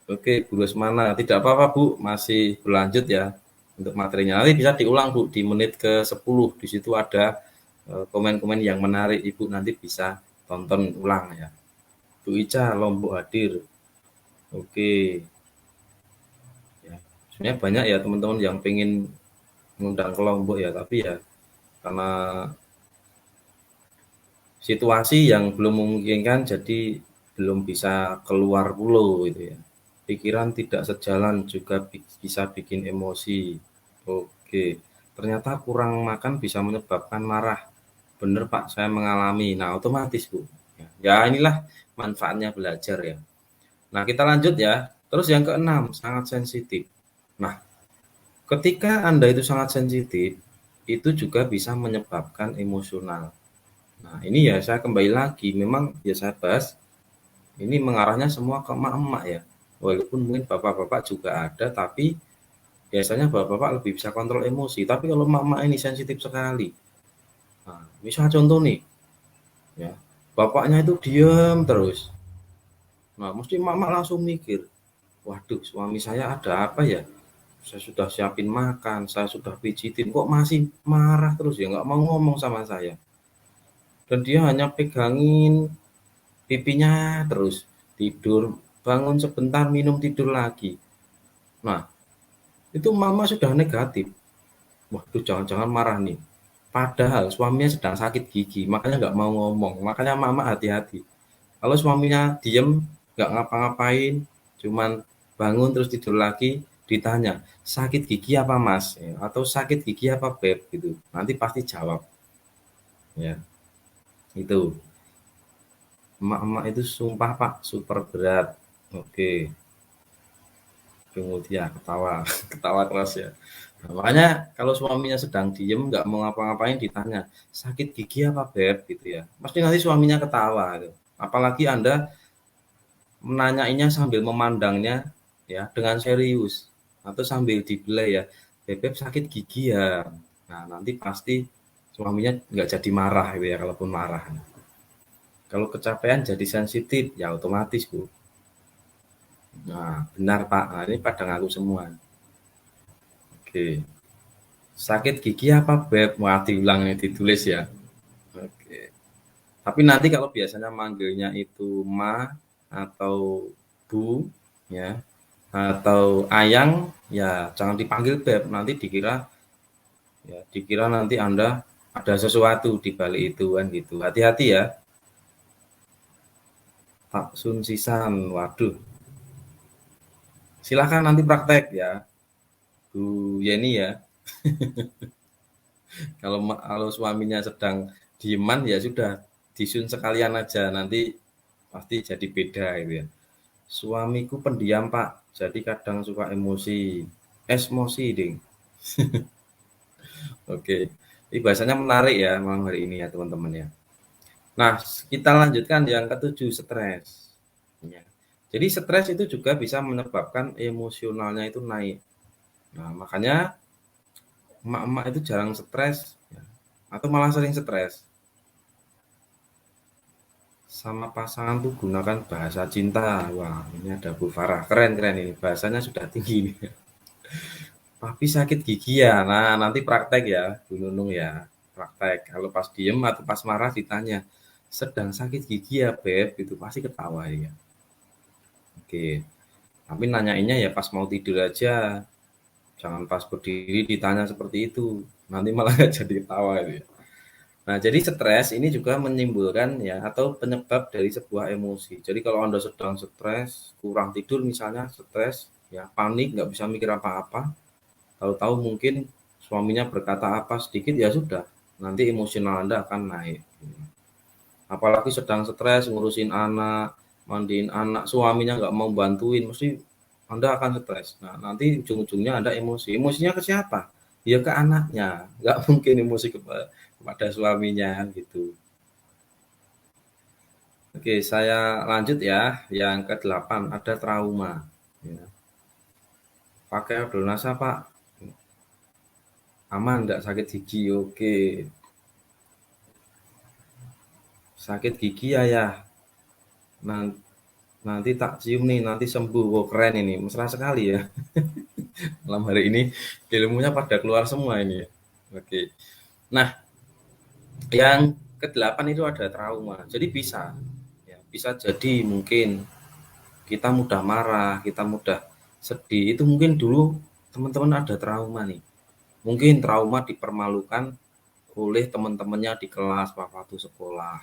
Oke, Bu Rosmana, tidak apa-apa Bu, masih berlanjut ya untuk materinya. Nanti bisa diulang Bu di menit ke-10. Di situ ada komen-komen yang menarik, Ibu nanti bisa tonton ulang ya. Bu Ica, Lombok hadir. Oke, ya. Sebenarnya banyak ya teman-teman yang pengen mengundang ke Lombok ya, tapi ya karena situasi yang belum memungkinkan jadi belum bisa keluar pulau gitu ya. Pikiran tidak sejalan juga bisa bikin emosi. Oke, ternyata kurang makan bisa menyebabkan marah. Bener Pak, saya mengalami. Nah, otomatis Bu. Ya inilah manfaatnya belajar ya. Nah, kita lanjut ya. Terus yang keenam, sangat sensitif. Nah, ketika Anda itu sangat sensitif, itu juga bisa menyebabkan emosional. Nah, ini ya saya kembali lagi, memang ya saya bahas, ini mengarahnya semua ke emak-emak ya. Walaupun mungkin bapak-bapak juga ada, tapi biasanya bapak-bapak lebih bisa kontrol emosi. Tapi kalau emak-emak ini sensitif sekali. Nah, misal contoh nih, ya, bapaknya itu diam terus. Nah, mesti emak-emak langsung mikir, waduh suami saya ada apa ya? Saya sudah siapin makan, saya sudah pijitin, kok masih marah terus ya, nggak mau ngomong sama saya. Dan dia hanya pegangin pipinya terus, tidur, bangun sebentar, minum, tidur lagi. Nah, itu mama sudah negatif. Waduh, jangan-jangan marah nih. Padahal suaminya sedang sakit gigi, makanya nggak mau ngomong. Makanya mama hati-hati. Kalau suaminya diem, nggak ngapa-ngapain, cuman bangun terus tidur lagi, ditanya, sakit gigi apa mas? Ya, atau sakit gigi apa beb? Gitu. Nanti pasti jawab. Ya, itu. Emak-emak itu sumpah pak, super berat. Oke, kemudian ketawa, ketawa keras ya. Nah, makanya kalau suaminya sedang diem, nggak mau ngapa-ngapain, ditanya, sakit gigi apa beb? Gitu ya. Pasti nanti suaminya ketawa. Gitu. Apalagi Anda menanyainya sambil memandangnya ya dengan serius atau sambil dibelai ya, bebek sakit gigi ya. Nah, nanti pasti suaminya nggak jadi marah gitu ya, kalaupun marah. Kalau kecapean jadi sensitif ya otomatis Bu. Nah, benar Pak. Nah, ini pada ngaku semua. Oke. Sakit gigi apa beb? Wah, diulang nih, ditulis ya. Oke. Tapi nanti kalau biasanya manggilnya itu ma atau bu ya, atau ayang, ya jangan dipanggil beb, nanti dikira nanti Anda ada sesuatu di balik itu kan gitu. Hati-hati ya. Pak Sun Sisan, waduh. Silakan nanti praktek ya, Bu Yeni ya. Kalau suaminya sedang dieman ya sudah disun sekalian aja, nanti pasti jadi beda gitu ya. Suamiku pendiam Pak, jadi kadang suka emosi. Esmosi ding. Oke, ini bahasanya menarik ya malam hari ini ya teman-teman ya. Nah, kita lanjutkan yang ketujuh, stres. Ya. Jadi stres itu juga bisa menyebabkan emosionalnya itu naik. Nah, makanya emak-emak itu jarang stres ya, atau malah sering stres. Sama pasangan tuh gunakan bahasa cinta. Wah, ini ada Bu Farah. Keren-keren ini. Bahasanya sudah tinggi ini. Tapi sakit gigi ya. Nah, nanti praktek ya, Bu Nunung ya. Praktek. Kalau pas diem atau pas marah ditanya, sedang sakit gigi ya, Beb? Itu pasti ketawa ya. Oke. Tapi nanyainnya ya pas mau tidur aja. Jangan pas berdiri ditanya seperti itu. Nanti malah nggak jadi ketawa itu ya. Nah, jadi stres ini juga menimbulkan ya atau penyebab dari sebuah emosi. Jadi kalau Anda sedang stres, kurang tidur misalnya, stres, ya panik, nggak bisa mikir apa-apa, tahu-tahu mungkin suaminya berkata apa sedikit ya sudah, nanti emosional Anda akan naik. Apalagi sedang stres ngurusin anak, mandiin anak, suaminya nggak mau bantuin, mesti Anda akan stres. Nah, nanti ujung-ujungnya Anda emosi. Emosinya ke siapa? Ya ke anaknya. Nggak mungkin emosi kepada suaminya gitu. Oke, saya lanjut ya. Yang ke-8 ada trauma. Ya. Pakai odol nasa Pak. Aman enggak sakit gigi? Oke. Sakit gigi ya. Nah, nanti tak cium nih, nanti sembuh. Wow, keren ini. Mesra sekali ya. Malam hari ini ilmunya pada keluar semua ini ya. Oke. Nah, yang ke-8 itu ada trauma. Jadi bisa ya, bisa jadi mungkin kita mudah marah, kita mudah sedih. Itu mungkin dulu teman-teman ada trauma nih. Mungkin trauma dipermalukan oleh teman-temannya di kelas waktu sekolah.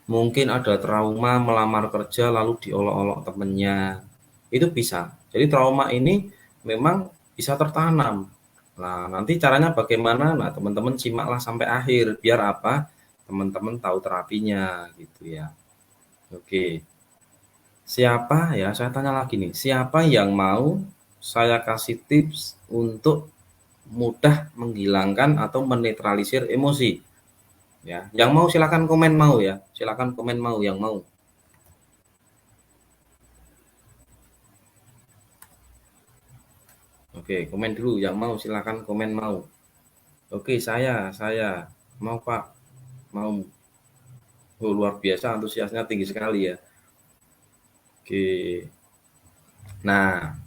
Mungkin ada trauma melamar kerja lalu diolok-olok temennya, itu bisa. Jadi trauma ini memang bisa tertanam. Nah, nanti caranya bagaimana? Nah, teman-teman simaklah sampai akhir, biar apa? Teman-teman tahu terapinya gitu ya. Oke, siapa ya, saya tanya lagi nih, siapa yang mau saya kasih tips untuk mudah menghilangkan atau menetralisir emosi? Ya, yang mau silakan komen mau ya, silakan komen mau yang mau. Oke, komen dulu yang mau, silakan komen mau. Oke, saya mau Pak, mau. Oh, luar biasa antusiasnya tinggi sekali ya. Oke. Nah,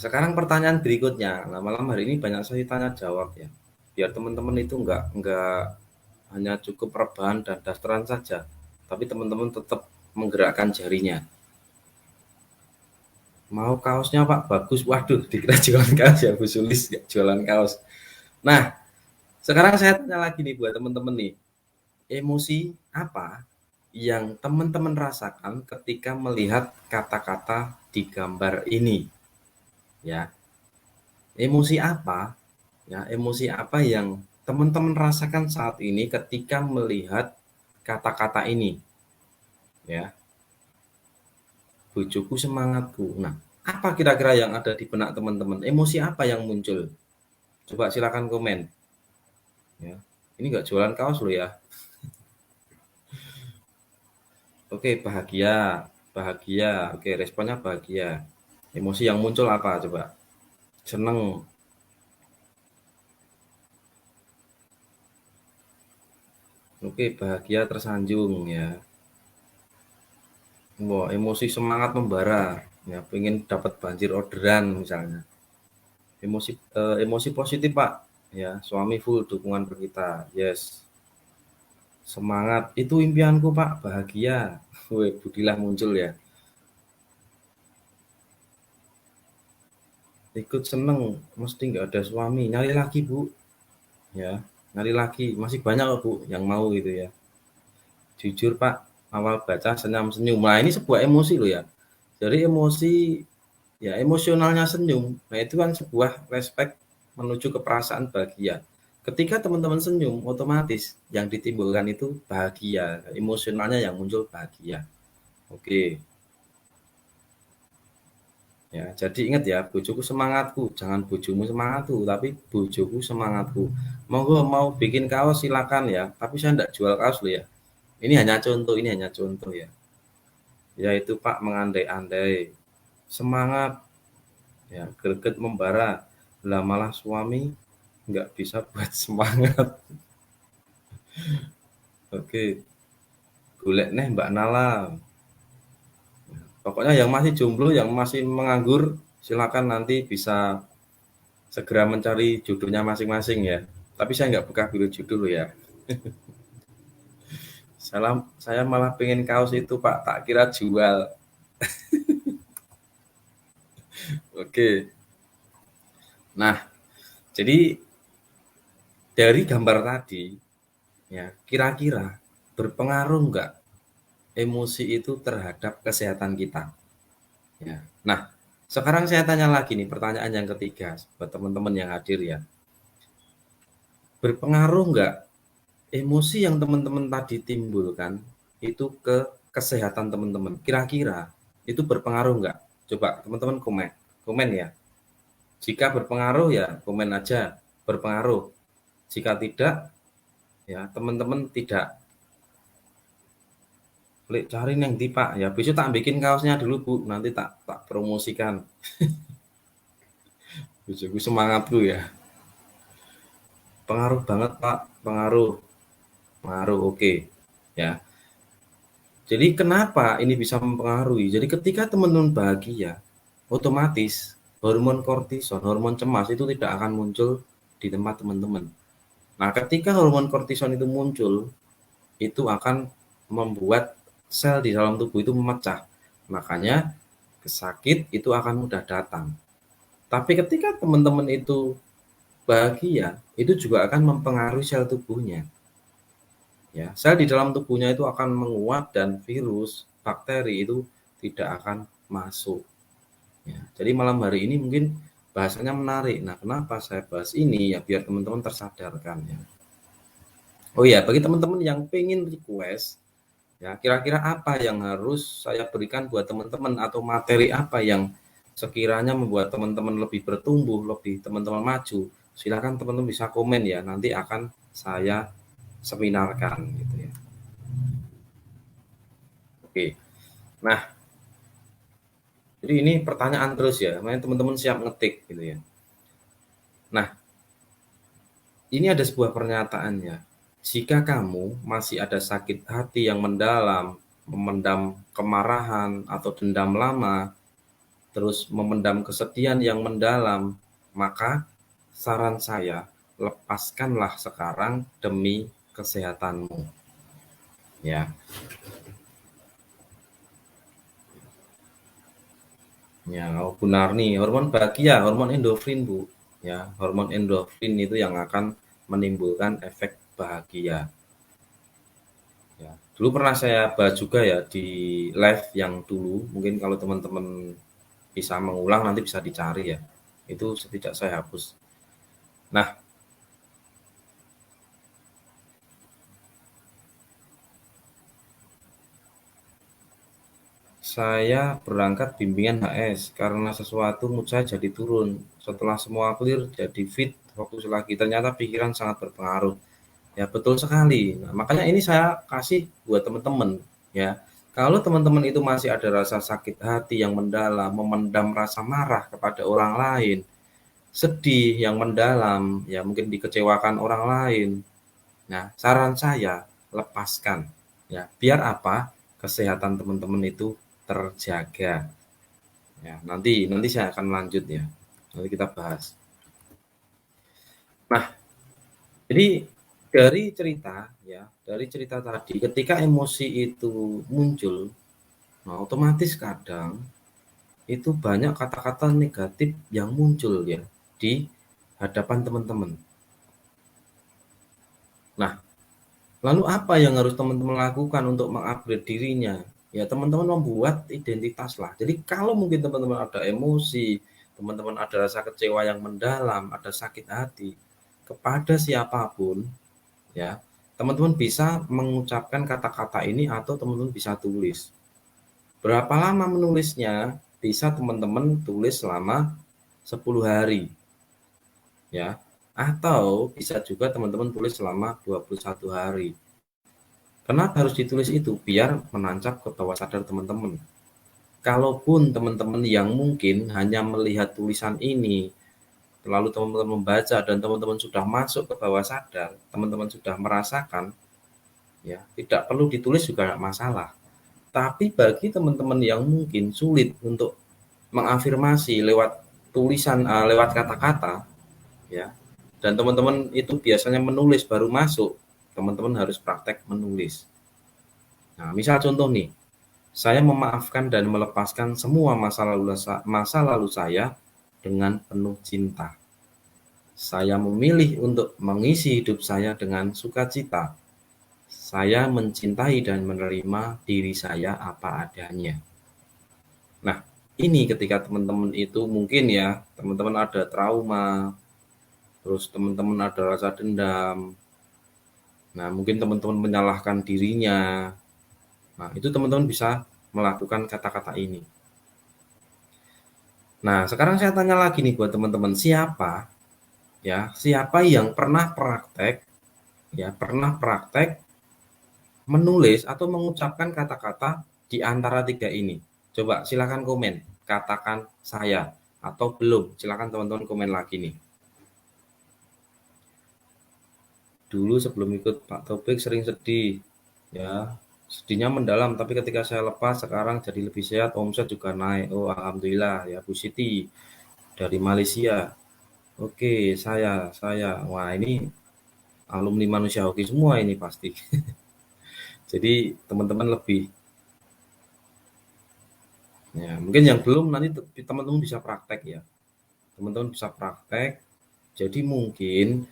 sekarang pertanyaan berikutnya. Nah, malam hari ini banyak sekali tanya jawab ya. Biar teman-teman itu enggak hanya cukup rebahan dan dasteran saja, tapi teman-teman tetap menggerakkan jarinya. Mau kaosnya Pak bagus, waduh dikira jualan kaos ya Bu Sulis, nggak jualan kaos. Nah, sekarang saya tanya lagi nih buat teman-teman nih, emosi apa yang teman-teman rasakan ketika melihat kata-kata di gambar ini? Ya, emosi apa? Ya, emosi apa yang teman-teman rasakan saat ini ketika melihat kata-kata ini? Ya, bojoku semangatku. Nah, apa kira-kira yang ada di benak teman-teman? Emosi apa yang muncul? Coba silakan komen. Ya, ini nggak jualan kaos loh ya. Oke, bahagia, bahagia. Oke, responnya bahagia. Emosi yang muncul apa coba? Seneng. Oke, bahagia tersanjung ya. Wah, emosi semangat membara. Ya, pengen dapat banjir orderan misalnya. Emosi positif, Pak. Ya, suami full dukungan ke kita. Yes. Semangat itu impianku, Pak. Bahagia. Wih, budilah muncul ya. Ikut seneng, mesti nggak ada suami. Nyari lagi, Bu. Ya, nyari lagi. Masih banyak loh, Bu, yang mau gitu ya. Jujur Pak, awal baca senyum-senyum. Nah ini sebuah emosi loh ya. Jadi emosi, ya emosionalnya senyum. Nah itu kan sebuah respek menuju ke perasaan bahagia. Ketika teman-teman senyum, otomatis yang ditimbulkan itu bahagia. Emosionalnya yang muncul bahagia. Oke, ya jadi ingat ya, bojoku semangatku. Jangan bojomu semangatku, tapi bojoku semangatku. Monggo mau bikin kaos silakan ya. Tapi saya enggak jual kaos loh ya. Ini hanya contoh ya. Yaitu Pak mengandai-andai, semangat, ya greget membara, lah malah suami nggak bisa buat semangat. Oke, golek neh Mbak Nala. Pokoknya yang masih jomblo, yang masih menganggur, silakan nanti bisa segera mencari jodohnya masing-masing ya. Tapi saya nggak buka biru judul ya. Saya malah pengen kaos itu Pak, tak kira jual. Oke, nah jadi dari gambar tadi, ya kira-kira berpengaruh nggak emosi itu terhadap kesehatan kita? Ya. Nah, sekarang saya tanya lagi nih pertanyaan yang ketiga buat teman-teman yang hadir ya. Berpengaruh nggak emosi yang teman-teman tadi timbulkan itu ke kesehatan teman-teman? Kira-kira itu berpengaruh nggak? Coba teman-teman komen, komen ya. Jika berpengaruh ya komen aja berpengaruh. Jika tidak ya teman-teman tidak. Klik cari neng di Pak ya. Besok tak bikin kaosnya dulu Bu, nanti tak tak promosikan. Bojoku semangatku ya. Pengaruh banget Pak, pengaruh. Pengaruh, oke. Ya. Jadi kenapa ini bisa mempengaruhi? Jadi ketika teman-teman bahagia, otomatis hormon kortison, hormon cemas itu tidak akan muncul di tempat teman-teman. Nah, ketika hormon kortison itu muncul, itu akan membuat sel di dalam tubuh itu memecah. Makanya sakit itu akan mudah datang. Tapi ketika teman-teman itu bahagia, itu juga akan mempengaruhi sel tubuhnya. Ya, sel di dalam tubuhnya itu akan menguat dan virus, bakteri itu tidak akan masuk. Ya, jadi malam hari ini mungkin bahasanya menarik. Nah, kenapa saya bahas ini ya biar teman-teman tersadarkan ya. Oh ya, bagi teman-teman yang pengen request ya kira-kira apa yang harus saya berikan buat teman-teman atau materi apa yang sekiranya membuat teman-teman lebih bertumbuh, lebih teman-teman maju. Silakan teman-teman bisa komen ya, nanti akan saya seminarkan gitu ya. Oke. Nah, jadi ini pertanyaan terus ya, makanya teman-teman siap ngetik gitu ya. Nah, ini ada sebuah pernyataannya. Jika kamu masih ada sakit hati yang mendalam, memendam kemarahan atau dendam lama, terus memendam kesedihan yang mendalam, maka saran saya, lepaskanlah sekarang demi kesehatanmu. Ya, ya, oh benar nih, hormon bahagia, hormon endorfin, Bu. Ya, hormon endorfin itu yang akan menimbulkan efek bahagia. Ya, dulu pernah saya bahas juga ya di live yang dulu, mungkin kalau teman-teman bisa mengulang nanti bisa dicari ya. Itu tidak saya hapus. Nah, saya berangkat bimbingan HS karena sesuatu mood saya jadi turun. Setelah semua clear jadi fit, fokus lagi. Ternyata pikiran sangat berpengaruh. Ya betul sekali. Nah, makanya ini saya kasih buat teman-teman ya. Kalau teman-teman itu masih ada rasa sakit hati yang mendalam, memendam rasa marah kepada orang lain, sedih yang mendalam, ya mungkin dikecewakan orang lain. Nah, saran saya lepaskan ya. Biar apa? Kesehatan teman-teman itu terjaga. Ya, nanti saya akan lanjut ya. Nanti kita bahas. Nah, jadi dari cerita tadi, ketika emosi itu muncul, nah otomatis kadang itu banyak kata-kata negatif yang muncul ya di hadapan teman-teman. Nah, lalu apa yang harus teman-teman lakukan untuk mengupgrade dirinya? Ya teman-teman membuat identitas lah. Jadi kalau mungkin teman-teman ada emosi, teman-teman ada rasa kecewa yang mendalam, ada sakit hati kepada siapapun, ya teman-teman bisa mengucapkan kata-kata ini atau teman-teman bisa tulis. Berapa lama menulisnya? Bisa teman-teman tulis selama 10 hari ya. Atau bisa juga teman-teman tulis selama 21 hari. Kenapa harus ditulis itu? Biar menancap ke bawah sadar teman-teman. Kalaupun teman-teman yang mungkin hanya melihat tulisan ini, lalu teman-teman membaca dan teman-teman sudah masuk ke bawah sadar, teman-teman sudah merasakan, ya tidak perlu ditulis juga tidak masalah. Tapi bagi teman-teman yang mungkin sulit untuk mengafirmasi lewat tulisan, lewat kata-kata, ya, dan teman-teman itu biasanya menulis baru masuk, teman-teman harus praktek menulis. Nah, misal contoh nih, saya memaafkan dan melepaskan semua masa lalu saya dengan penuh cinta. Saya memilih untuk mengisi hidup saya dengan sukacita. Saya mencintai dan menerima diri saya apa adanya. Nah, ini ketika teman-teman itu mungkin ya, teman-teman ada trauma, terus teman-teman ada rasa dendam. Nah, mungkin teman-teman menyalahkan dirinya. Nah, itu teman-teman bisa melakukan kata-kata ini. Nah, sekarang saya tanya lagi nih buat teman-teman, siapa yang pernah praktek menulis atau mengucapkan kata-kata di antara tiga ini? Coba silakan komen, katakan saya atau belum. Silakan teman-teman komen lagi nih. Dulu sebelum ikut Pak Taufik sering sedih, ya sedihnya mendalam. Tapi ketika saya lepas sekarang jadi lebih sehat, omset juga naik. Oh alhamdulillah ya Bu Siti dari Malaysia. Oke, saya. Wah, ini alumni manusia hoki semua ini pasti. Jadi teman-teman lebih ya, mungkin yang belum nanti teman-teman bisa praktek ya. Teman-teman bisa praktek. Jadi mungkin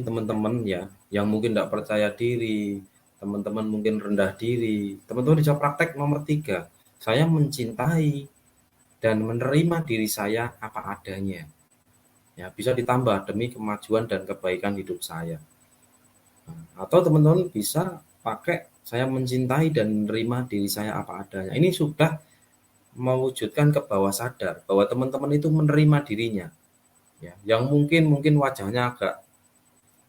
teman-teman ya yang mungkin tidak percaya diri, teman-teman mungkin rendah diri, teman-teman bisa praktek nomor 3, saya mencintai dan menerima diri saya apa adanya. Ya, bisa ditambah demi kemajuan dan kebaikan hidup saya. Atau teman-teman bisa pakai saya mencintai dan menerima diri saya apa adanya. Ini sudah mewujudkan ke bawah sadar bahwa teman-teman itu menerima dirinya. Ya, yang mungkin wajahnya agak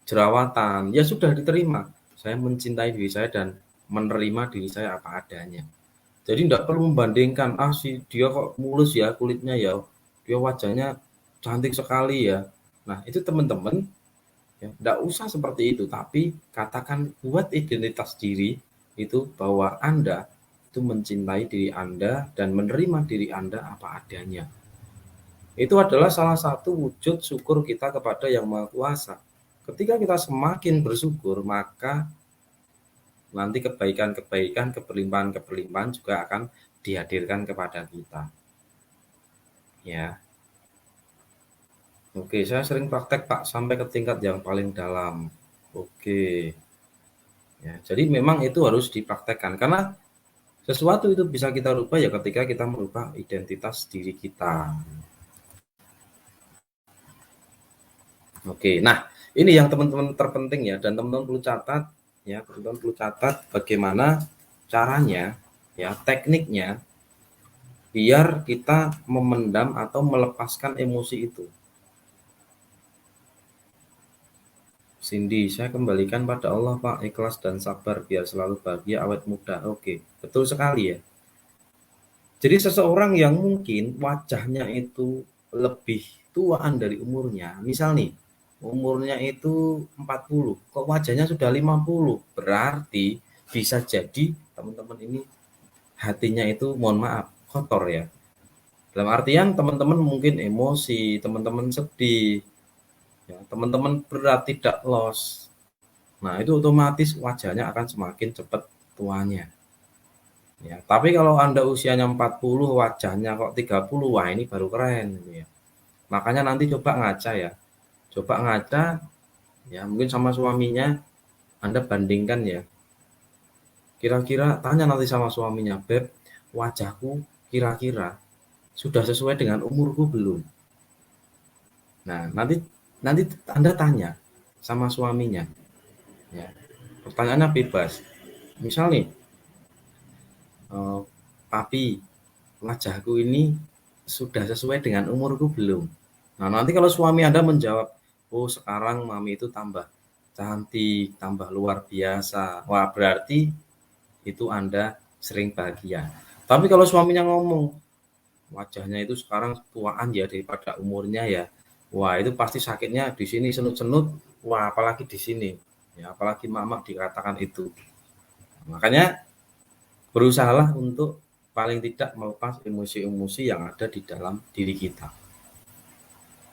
jerawatan, ya sudah diterima. Saya mencintai diri saya dan menerima diri saya apa adanya. Jadi tidak perlu membandingkan, ah si dia kok mulus ya kulitnya ya, dia wajahnya cantik sekali ya. Nah itu teman-teman ya, tidak usah seperti itu, tapi katakan buat identitas diri itu bahwa Anda itu mencintai diri Anda dan menerima diri Anda apa adanya. Itu adalah salah satu wujud syukur kita kepada Yang Maha Kuasa. Ketika kita semakin bersyukur, maka nanti kebaikan-kebaikan, keberlimpahan-keberlimpahan juga akan dihadirkan kepada kita. Ya. Oke, saya sering praktek Pak sampai ke tingkat yang paling dalam. Oke. Ya, jadi memang itu harus dipraktekkan karena sesuatu itu bisa kita rubah ya ketika kita merubah identitas diri kita. Oke, nah ini yang teman-teman terpenting ya dan teman-teman perlu catat ya, teman-teman perlu catat bagaimana caranya ya, tekniknya biar kita memendam atau melepaskan emosi itu. Cindy, saya kembalikan pada Allah Pak, ikhlas dan sabar biar selalu bahagia awet muda. Oke, betul sekali ya. Jadi seseorang yang mungkin wajahnya itu lebih tuaan dari umurnya, misal nih, umurnya itu 40, kok wajahnya sudah 50, berarti bisa jadi teman-teman ini hatinya itu mohon maaf kotor ya. Dalam artian teman-teman mungkin emosi, teman-teman sedih, ya, teman-teman berat tidak loss. Nah, itu otomatis wajahnya akan semakin cepat tuanya. Ya, tapi kalau Anda usianya 40, wajahnya kok 30, wah ini baru keren gitu ya. Makanya nanti coba ngaca ya. Coba ngaca ya, mungkin sama suaminya Anda bandingkan ya. Kira-kira tanya nanti sama suaminya, "Beb, wajahku kira-kira sudah sesuai dengan umurku belum?" Nah, nanti nanti Anda tanya sama suaminya ya. Pertanyaannya bebas. Misal nih, "Papi, wajahku ini sudah sesuai dengan umurku belum?" Nah, nanti kalau suami Anda menjawab, "Oh, sekarang mami itu tambah cantik, tambah luar biasa." Wah, berarti itu Anda sering bahagia. Tapi kalau suaminya ngomong, "Wajahnya itu sekarang tuaan ya daripada umurnya ya." Wah, itu pasti sakitnya di sini senut-senut. Wah, apalagi di sini. Ya, apalagi mama dikatakan itu. Makanya berusahalah untuk paling tidak melepas emosi-emosi yang ada di dalam diri kita.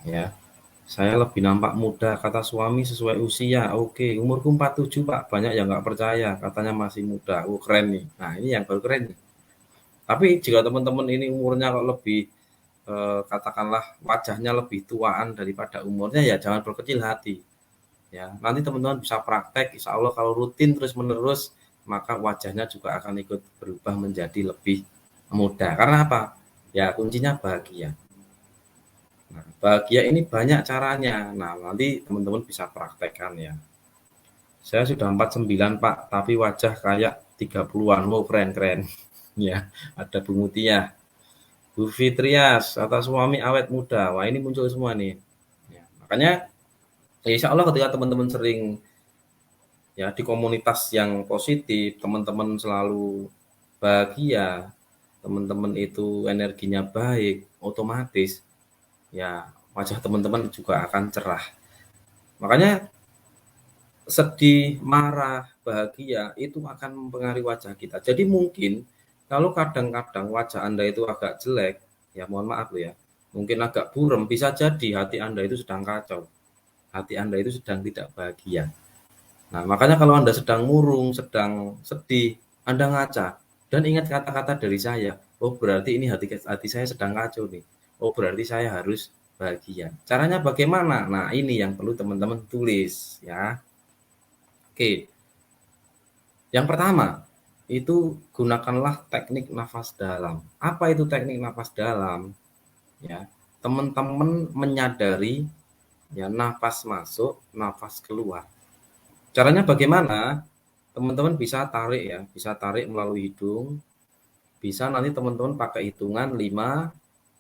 Ya, saya lebih nampak muda, kata suami sesuai usia. Oke, umurku 47 Pak, banyak yang nggak percaya, katanya masih muda. Keren nih. Nah, ini yang baru keren nih. Tapi jika teman-teman ini umurnya kok lebih, katakanlah wajahnya lebih tuaan daripada umurnya, ya jangan berkecil hati. Ya, nanti teman-teman bisa praktek, insya Allah kalau rutin terus-menerus, maka wajahnya juga akan ikut berubah menjadi lebih muda. Karena apa? Ya, kuncinya bahagia. Nah, bahagia ini banyak caranya. Nah, nanti teman-teman bisa praktekkan ya. Saya sudah 49 Pak, tapi wajah kayak 30-an. Wow, keren-keren. Ya, ada Bu Mutia, Bu Fitrias, atas suami awet muda. Wah, ini muncul semua nih. Ya, makanya ya insya Allah ketika teman-teman sering ya di komunitas yang positif, teman-teman selalu bahagia, teman-teman itu energinya baik, otomatis ya wajah teman-teman juga akan cerah. Makanya sedih, marah, bahagia itu akan mempengaruhi wajah kita. Jadi mungkin kalau kadang-kadang wajah Anda itu agak jelek, ya mohon maaf ya, mungkin agak buram, bisa jadi hati Anda itu sedang kacau. Hati Anda itu sedang tidak bahagia. Nah, makanya kalau Anda sedang murung, sedang sedih, Anda ngaca dan ingat kata-kata dari saya. Oh, berarti ini hati saya sedang kacau nih. Oh, berarti saya harus bahagia. Caranya bagaimana? Nah, ini yang perlu teman-teman tulis ya. Oke. Yang pertama, itu gunakanlah teknik nafas dalam. Apa itu teknik nafas dalam? Ya, teman-teman menyadari ya nafas masuk, nafas keluar. Caranya bagaimana? Teman-teman bisa tarik ya, bisa tarik melalui hidung. Bisa nanti teman-teman pakai hitungan 5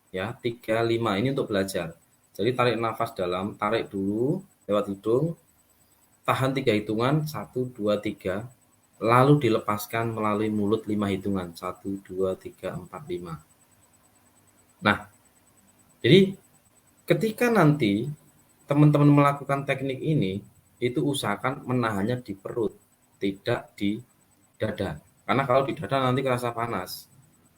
ya, 3, 5 ini untuk belajar. Jadi tarik nafas dalam, tarik dulu lewat hidung, tahan 3 hitungan, 1, 2, 3, lalu dilepaskan melalui mulut 5 hitungan, 1, 2, 3, 4, 5. Nah, jadi ketika nanti teman-teman melakukan teknik ini, itu usahakan menahannya di perut, tidak di dada. Karena kalau di dada nanti kerasa panas.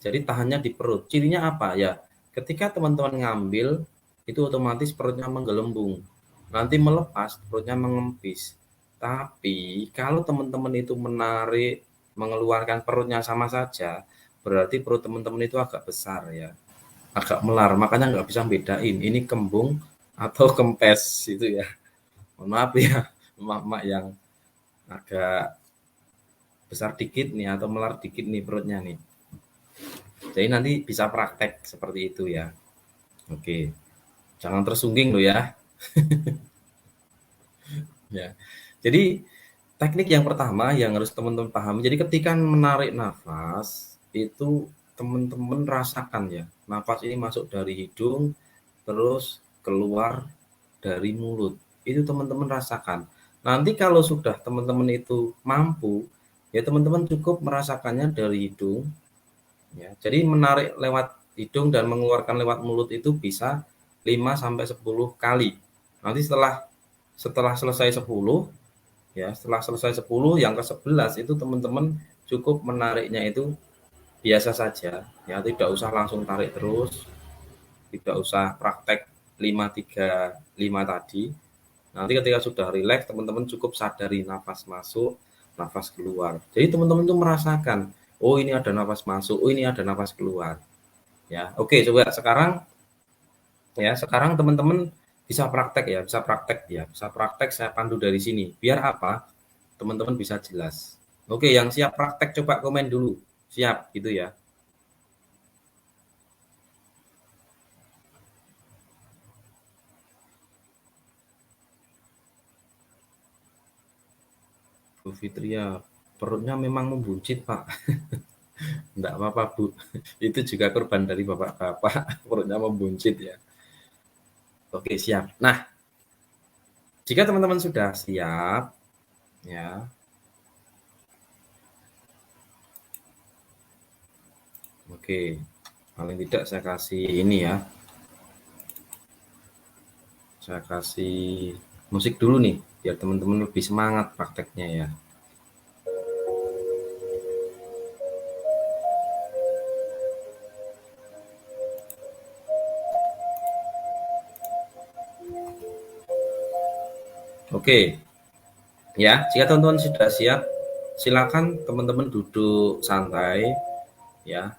Jadi tahannya di perut. Cirinya apa? Ya, ketika teman-teman ngambil, itu otomatis perutnya menggelembung. Nanti melepas, perutnya mengempis. Tapi kalau teman-teman itu menarik, mengeluarkan perutnya sama saja, berarti perut teman-teman itu agak besar ya, agak melar. Makanya nggak bisa bedain ini kembung atau kempes itu ya. Mohon maaf ya, emak-emak yang agak besar dikit nih atau melar dikit nih perutnya nih. Jadi nanti bisa praktek seperti itu ya. Oke, jangan tersungging loh ya. Ya. Jadi teknik yang pertama yang harus teman-teman pahami. Jadi ketika menarik nafas itu teman-teman rasakan ya. Nafas ini masuk dari hidung terus keluar dari mulut. Itu teman-teman rasakan. Nanti kalau sudah teman-teman itu mampu, ya teman-teman cukup merasakannya dari hidung. Ya, jadi menarik lewat hidung dan mengeluarkan lewat mulut itu bisa 5 sampai 10 kali. Nanti setelah setelah selesai 10 ya, setelah selesai 10 yang ke-11 itu teman-teman cukup menariknya itu biasa saja ya, tidak usah langsung tarik terus, tidak usah praktek 5 3 5 tadi. Nanti ketika sudah rileks teman-teman cukup sadari nafas masuk, nafas keluar. Jadi teman-teman itu merasakan, oh ini ada nafas masuk, oh ini ada nafas keluar. Ya, oke, coba sekarang teman-teman bisa praktek ya, bisa praktek saya pandu dari sini. Biar apa? Teman-teman bisa jelas. Oke, yang siap praktek coba komen dulu. Siap gitu ya. Bu Fitria, perutnya memang membuncit, Pak. Enggak apa-apa, Bu. Itu juga korban dari Bapak-bapak, perutnya membuncit ya. Oke, siap. Nah, jika teman-teman sudah siap, ya, oke. Paling tidak saya kasih ini ya, saya kasih musik dulu nih, biar teman-teman lebih semangat prakteknya ya. Oke, ya, jika teman-teman sudah siap, silakan teman-teman duduk santai, ya.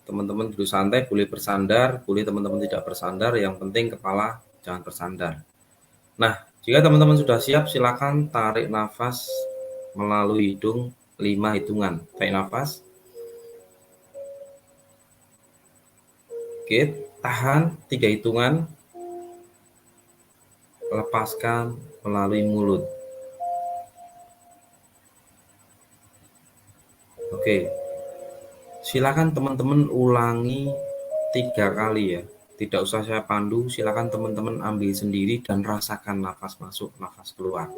Teman-teman duduk santai, boleh bersandar, boleh teman-teman tidak bersandar, yang penting kepala jangan bersandar. Nah, jika teman-teman sudah siap, silakan tarik nafas melalui hidung 5 hitungan. Tarik nafas, oke, tahan 3 hitungan, lepaskan melalui mulut. Oke, silakan teman-teman ulangi 3 kali ya. Tidak usah saya pandu, silakan teman-teman ambil sendiri dan rasakan nafas masuk, nafas keluar.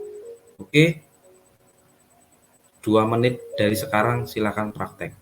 Oke, 2 menit dari sekarang silakan praktek.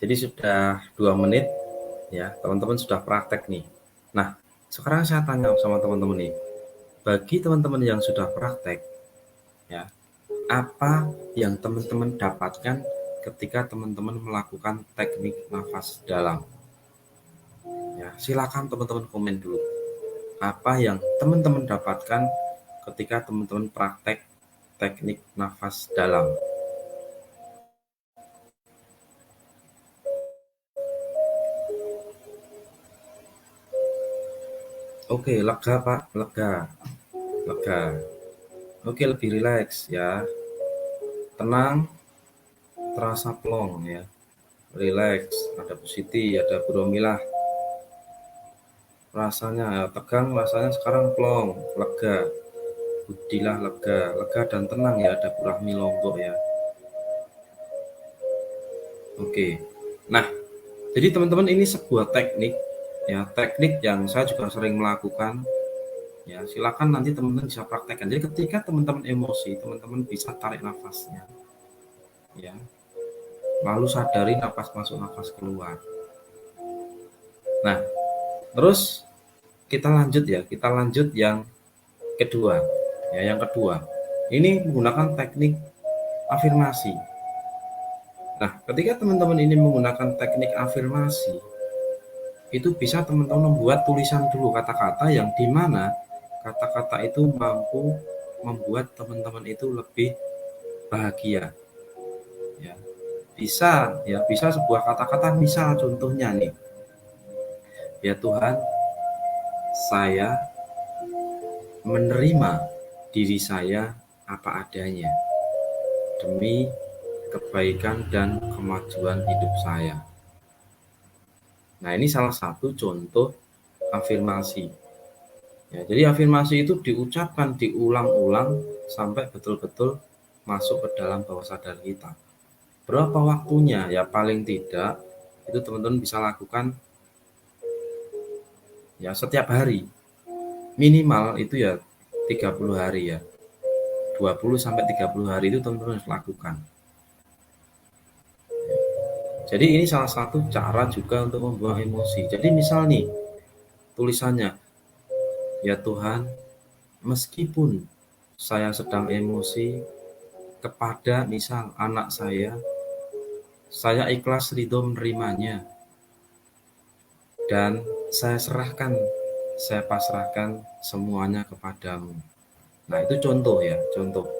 Jadi sudah 2 menit ya, teman-teman sudah praktek nih. Nah, sekarang saya tanya sama teman-teman nih, bagi teman-teman yang sudah praktek ya, apa yang teman-teman dapatkan ketika teman-teman melakukan teknik nafas dalam? Ya, silakan teman-teman komen dulu. Apa yang teman-teman dapatkan ketika teman-teman praktek teknik nafas dalam? Oke, lega Pak, lega, lega. Oke, lebih rileks ya, tenang, terasa plong ya, rileks. Ada Pusiti, ada Bu Romilah. Rasanya tegang, rasanya sekarang plong, lega. Budilah lega, lega dan tenang ya, ada Bu Rahmi Lombok ya. Oke. Nah, jadi teman-teman ini sebuah teknik ya, teknik yang saya juga sering melakukan. Ya, silakan nanti teman-teman bisa praktekkan. Jadi ketika teman-teman emosi, teman-teman bisa tarik nafasnya. Ya. Lalu sadari nafas masuk, nafas keluar. Nah, terus kita lanjut yang kedua. Ya, yang kedua. Ini menggunakan teknik afirmasi. Nah, ketika teman-teman ini menggunakan teknik afirmasi, itu bisa teman-teman membuat tulisan dulu kata-kata yang dimana kata-kata itu mampu membuat teman-teman itu lebih bahagia. Ya, bisa sebuah kata-kata, misal contohnya nih, ya Tuhan, saya menerima diri saya apa adanya demi kebaikan dan kemajuan hidup saya. Nah, ini salah satu contoh afirmasi. Ya, jadi afirmasi itu diucapkan, diulang-ulang sampai betul-betul masuk ke dalam bawah sadar kita. Berapa waktunya? Ya paling tidak itu teman-teman bisa lakukan ya setiap hari. Minimal itu ya 30 hari ya. 20 sampai 30 hari itu teman-teman harus lakukan. Jadi ini salah satu cara juga untuk membuang emosi. Jadi misal nih tulisannya, ya Tuhan, meskipun saya sedang emosi kepada misal anak saya ikhlas ridho menerimanya dan saya pasrahkan semuanya kepadamu. Nah, itu contoh ya, contoh.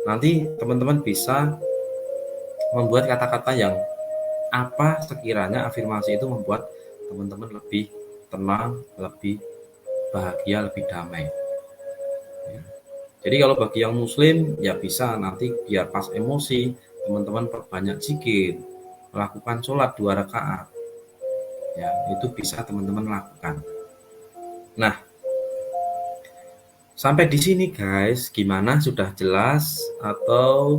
Nanti teman-teman bisa membuat kata-kata yang apa sekiranya afirmasi itu membuat teman-teman lebih tenang, lebih bahagia, lebih damai. Ya. Jadi kalau bagi yang muslim ya bisa nanti biar pas emosi teman-teman perbanyak zikir, melakukan sholat 2 rakaat. Ya, itu bisa teman-teman lakukan. Nah, sampai di sini guys, gimana? Sudah jelas atau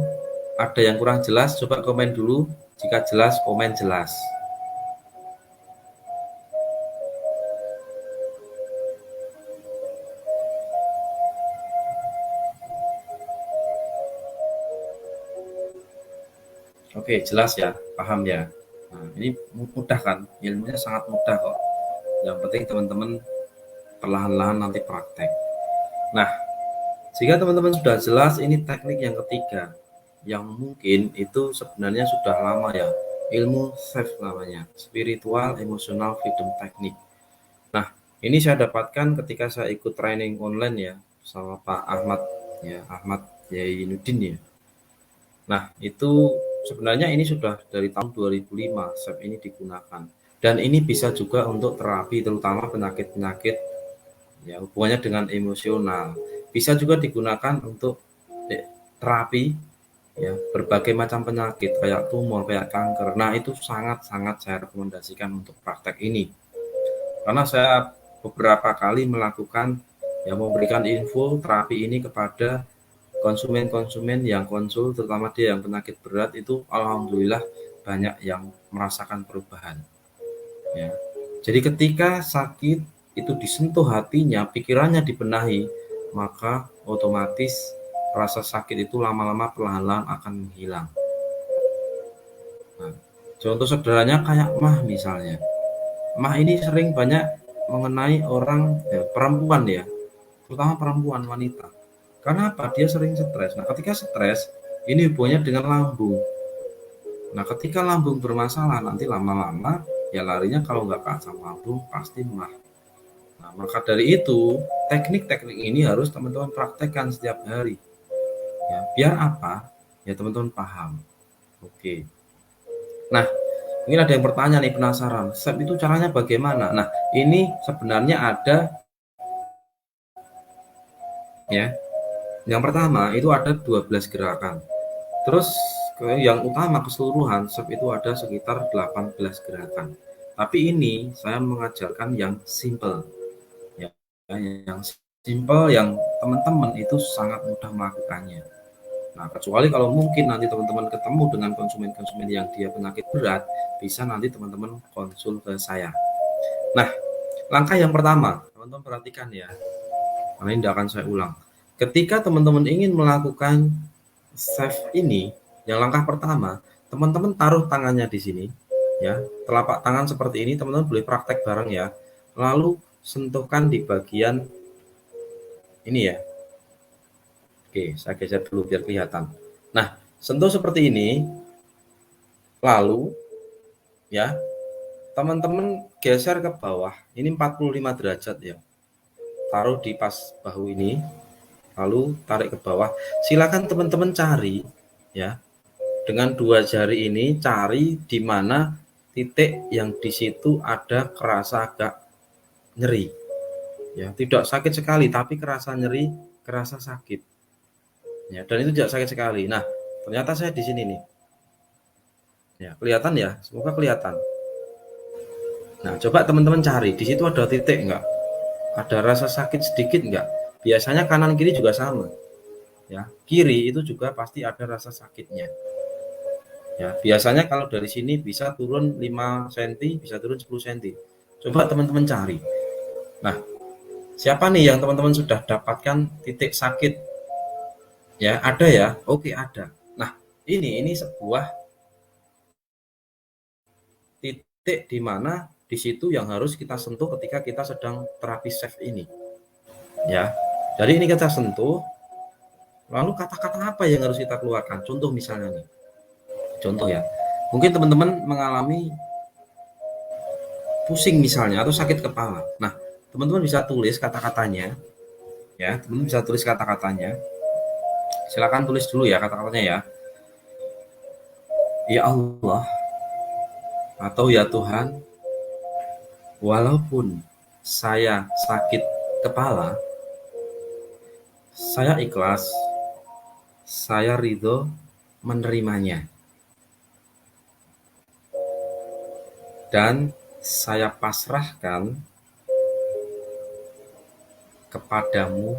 ada yang kurang jelas? Coba komen dulu. Jika jelas, komen jelas. Oke, jelas ya, paham ya. Nah, ini mudah kan? Ilmunya sangat mudah kok. Yang penting teman-teman perlahan-lahan nanti praktek. Nah, jika teman-teman sudah jelas, ini teknik yang ketiga. Yang mungkin itu sebenarnya sudah lama ya. Ilmu SEF namanya, Spiritual Emotional Freedom Technique. Nah, ini saya dapatkan ketika saya ikut training online ya, sama Pak Ahmad ya, Ahmad Yainuddin ya. Nah, itu sebenarnya ini sudah dari tahun 2005 SEF ini digunakan. Dan ini bisa juga untuk terapi terutama penyakit-penyakit ya hubungannya dengan emosional. Bisa juga digunakan untuk terapi ya berbagai macam penyakit kayak tumor, kayak kanker. Nah, itu sangat-sangat saya rekomendasikan untuk praktek ini. Karena saya beberapa kali melakukan ya memberikan info terapi ini kepada konsumen-konsumen yang konsul, terutama dia yang penyakit berat itu alhamdulillah banyak yang merasakan perubahan. Ya. Jadi ketika sakit itu disentuh hatinya, pikirannya dibenahi, maka otomatis rasa sakit itu lama-lama perlahan-lahan akan menghilang. Nah, Contoh sederhananya kayak mah misalnya. Mah ini sering banyak mengenai orang ya, perempuan ya, terutama perempuan wanita. Karena apa? Dia sering stres. Nah, ketika stres, ini hubungannya dengan lambung. Nah, ketika lambung bermasalah, nanti lama-lama ya larinya kalau nggak ke asam lambung pasti mah. Nah, maka dari itu, teknik-teknik ini harus teman-teman praktekkan setiap hari. Ya, biar apa? Ya teman-teman paham. Oke. Nah, mungkin ada yang bertanya nih, penasaran, SEP itu caranya bagaimana? Nah, ini sebenarnya ada ya. Yang pertama itu ada 12 gerakan. Terus yang utama keseluruhan SEP itu ada sekitar 18 gerakan. Tapi ini saya mengajarkan yang simple. Ya, yang simple yang teman-teman itu sangat mudah melakukannya. Nah, kecuali kalau mungkin nanti teman-teman ketemu dengan konsumen-konsumen yang dia penyakit berat, bisa nanti teman-teman konsul ke saya. Nah, langkah yang pertama, teman-teman perhatikan ya. Karena ini akan saya ulang. Ketika teman-teman ingin melakukan save ini, yang langkah pertama, teman-teman taruh tangannya di sini, ya, telapak tangan seperti ini, teman-teman boleh praktek bareng ya. Lalu sentuhkan di bagian ini ya. Oke, saya geser dulu biar kelihatan. Nah, sentuh seperti ini, lalu ya, teman-teman geser ke bawah, ini 45 derajat ya. Taruh di pas bahu ini, lalu tarik ke bawah. Silakan teman-teman cari ya. Dengan dua jari ini cari di mana titik yang di situ ada kerasa agak nyeri. Ya, tidak sakit sekali tapi kerasa nyeri, kerasa sakit. Ya, dan itu tidak sakit sekali. Nah, ternyata saya di sini nih. Ya, kelihatan ya? Semoga kelihatan. Nah, coba teman-teman cari, di situ ada titik enggak? Ada rasa sakit sedikit enggak? Biasanya kanan kiri juga sama. Ya, kiri itu juga pasti ada rasa sakitnya. Ya, biasanya kalau dari sini bisa turun 5 cm, bisa turun 10 cm. Coba teman-teman cari. Nah, siapa nih yang teman-teman sudah dapatkan titik sakit? Ya, ada ya? Oke, ada. Nah, ini sebuah titik di mana di situ yang harus kita sentuh ketika kita sedang terapi save ini. Ya. Jadi ini kita sentuh, lalu kata-kata apa yang harus kita keluarkan? Contoh misalnya nih. Contoh ya. Mungkin teman-teman mengalami pusing misalnya atau sakit kepala. Nah, teman-teman bisa tulis kata-katanya. Ya, teman-teman bisa tulis kata-katanya. Silakan tulis dulu ya kata-katanya ya. Ya Allah atau ya Tuhan, walaupun saya sakit kepala, saya ikhlas, saya ridho menerimanya. Dan saya pasrahkan kepadamu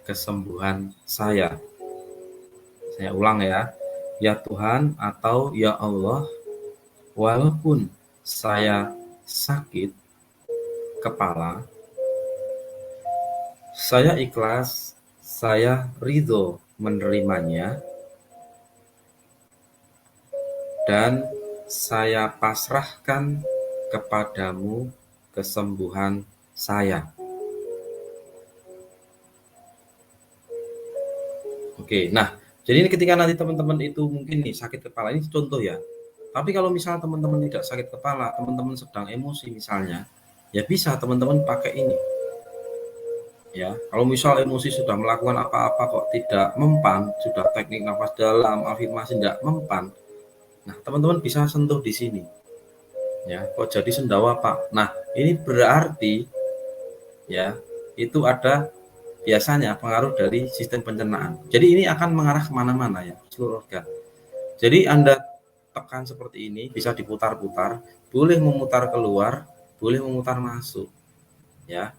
kesembuhan saya. Saya ulang ya. Ya Tuhan atau ya Allah, walaupun saya sakit kepala, saya ikhlas, saya ridho menerimanya, dan saya pasrahkan kepadamu kesembuhan saya. Oke, nah jadi ini ketika nanti teman-teman itu mungkin nih sakit kepala, ini contoh ya. Tapi kalau misalnya teman-teman tidak sakit kepala, teman-teman sedang emosi misalnya, ya bisa teman-teman pakai ini. Ya, kalau misal emosi sudah melakukan apa-apa kok tidak mempan, sudah teknik nafas dalam, afirmasi tidak mempan, nah teman-teman bisa sentuh di sini. Ya, kok jadi sendawa Pak? Nah, ini berarti ya itu ada biasanya pengaruh dari sistem pencernaan. Jadi ini akan mengarah kemana-mana ya, seluruh organ. Jadi Anda tekan seperti ini, bisa diputar-putar, boleh memutar keluar, boleh memutar masuk, ya.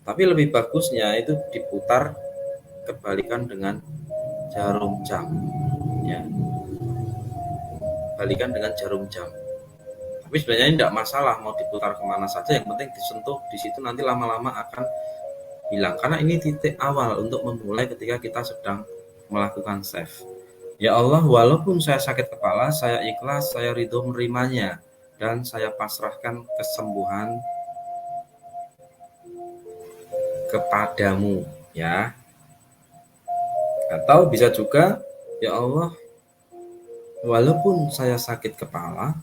Tapi lebih bagusnya itu diputar kebalikan dengan jarum jam, ya. Balikan dengan jarum jam. Tapi sebenarnya ini tidak masalah mau diputar kemana saja, yang penting disentuh di situ nanti lama-lama akan hilang. Karena ini titik awal untuk memulai ketika kita sedang melakukan save. Ya Allah, walaupun saya sakit kepala, saya ikhlas, saya ridho menerimanya, dan saya pasrahkan kesembuhan kepadamu, ya. Atau bisa juga, ya Allah, walaupun saya sakit kepala,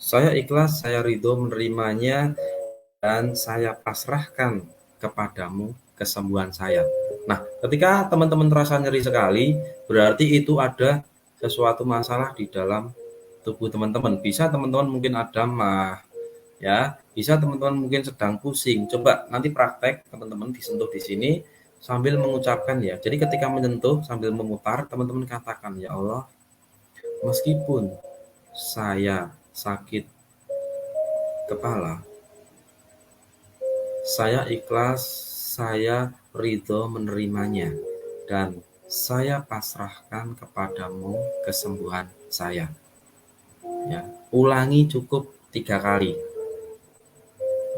saya ikhlas, saya ridho menerimanya, dan saya pasrahkan kepadamu kesembuhan saya. Nah, ketika teman-teman terasa nyeri sekali, berarti itu ada sesuatu masalah di dalam tubuh teman-teman. Bisa teman-teman mungkin ada mah, ya. Bisa teman-teman mungkin sedang pusing. Coba nanti praktek teman-teman disentuh di sini sambil mengucapkan ya. Jadi ketika menyentuh sambil memutar, teman-teman katakan, ya Allah, meskipun saya sakit kepala, saya ikhlas, saya ridho menerimanya, dan saya pasrahkan kepadamu kesembuhan saya. Ya, ulangi cukup 3 kali.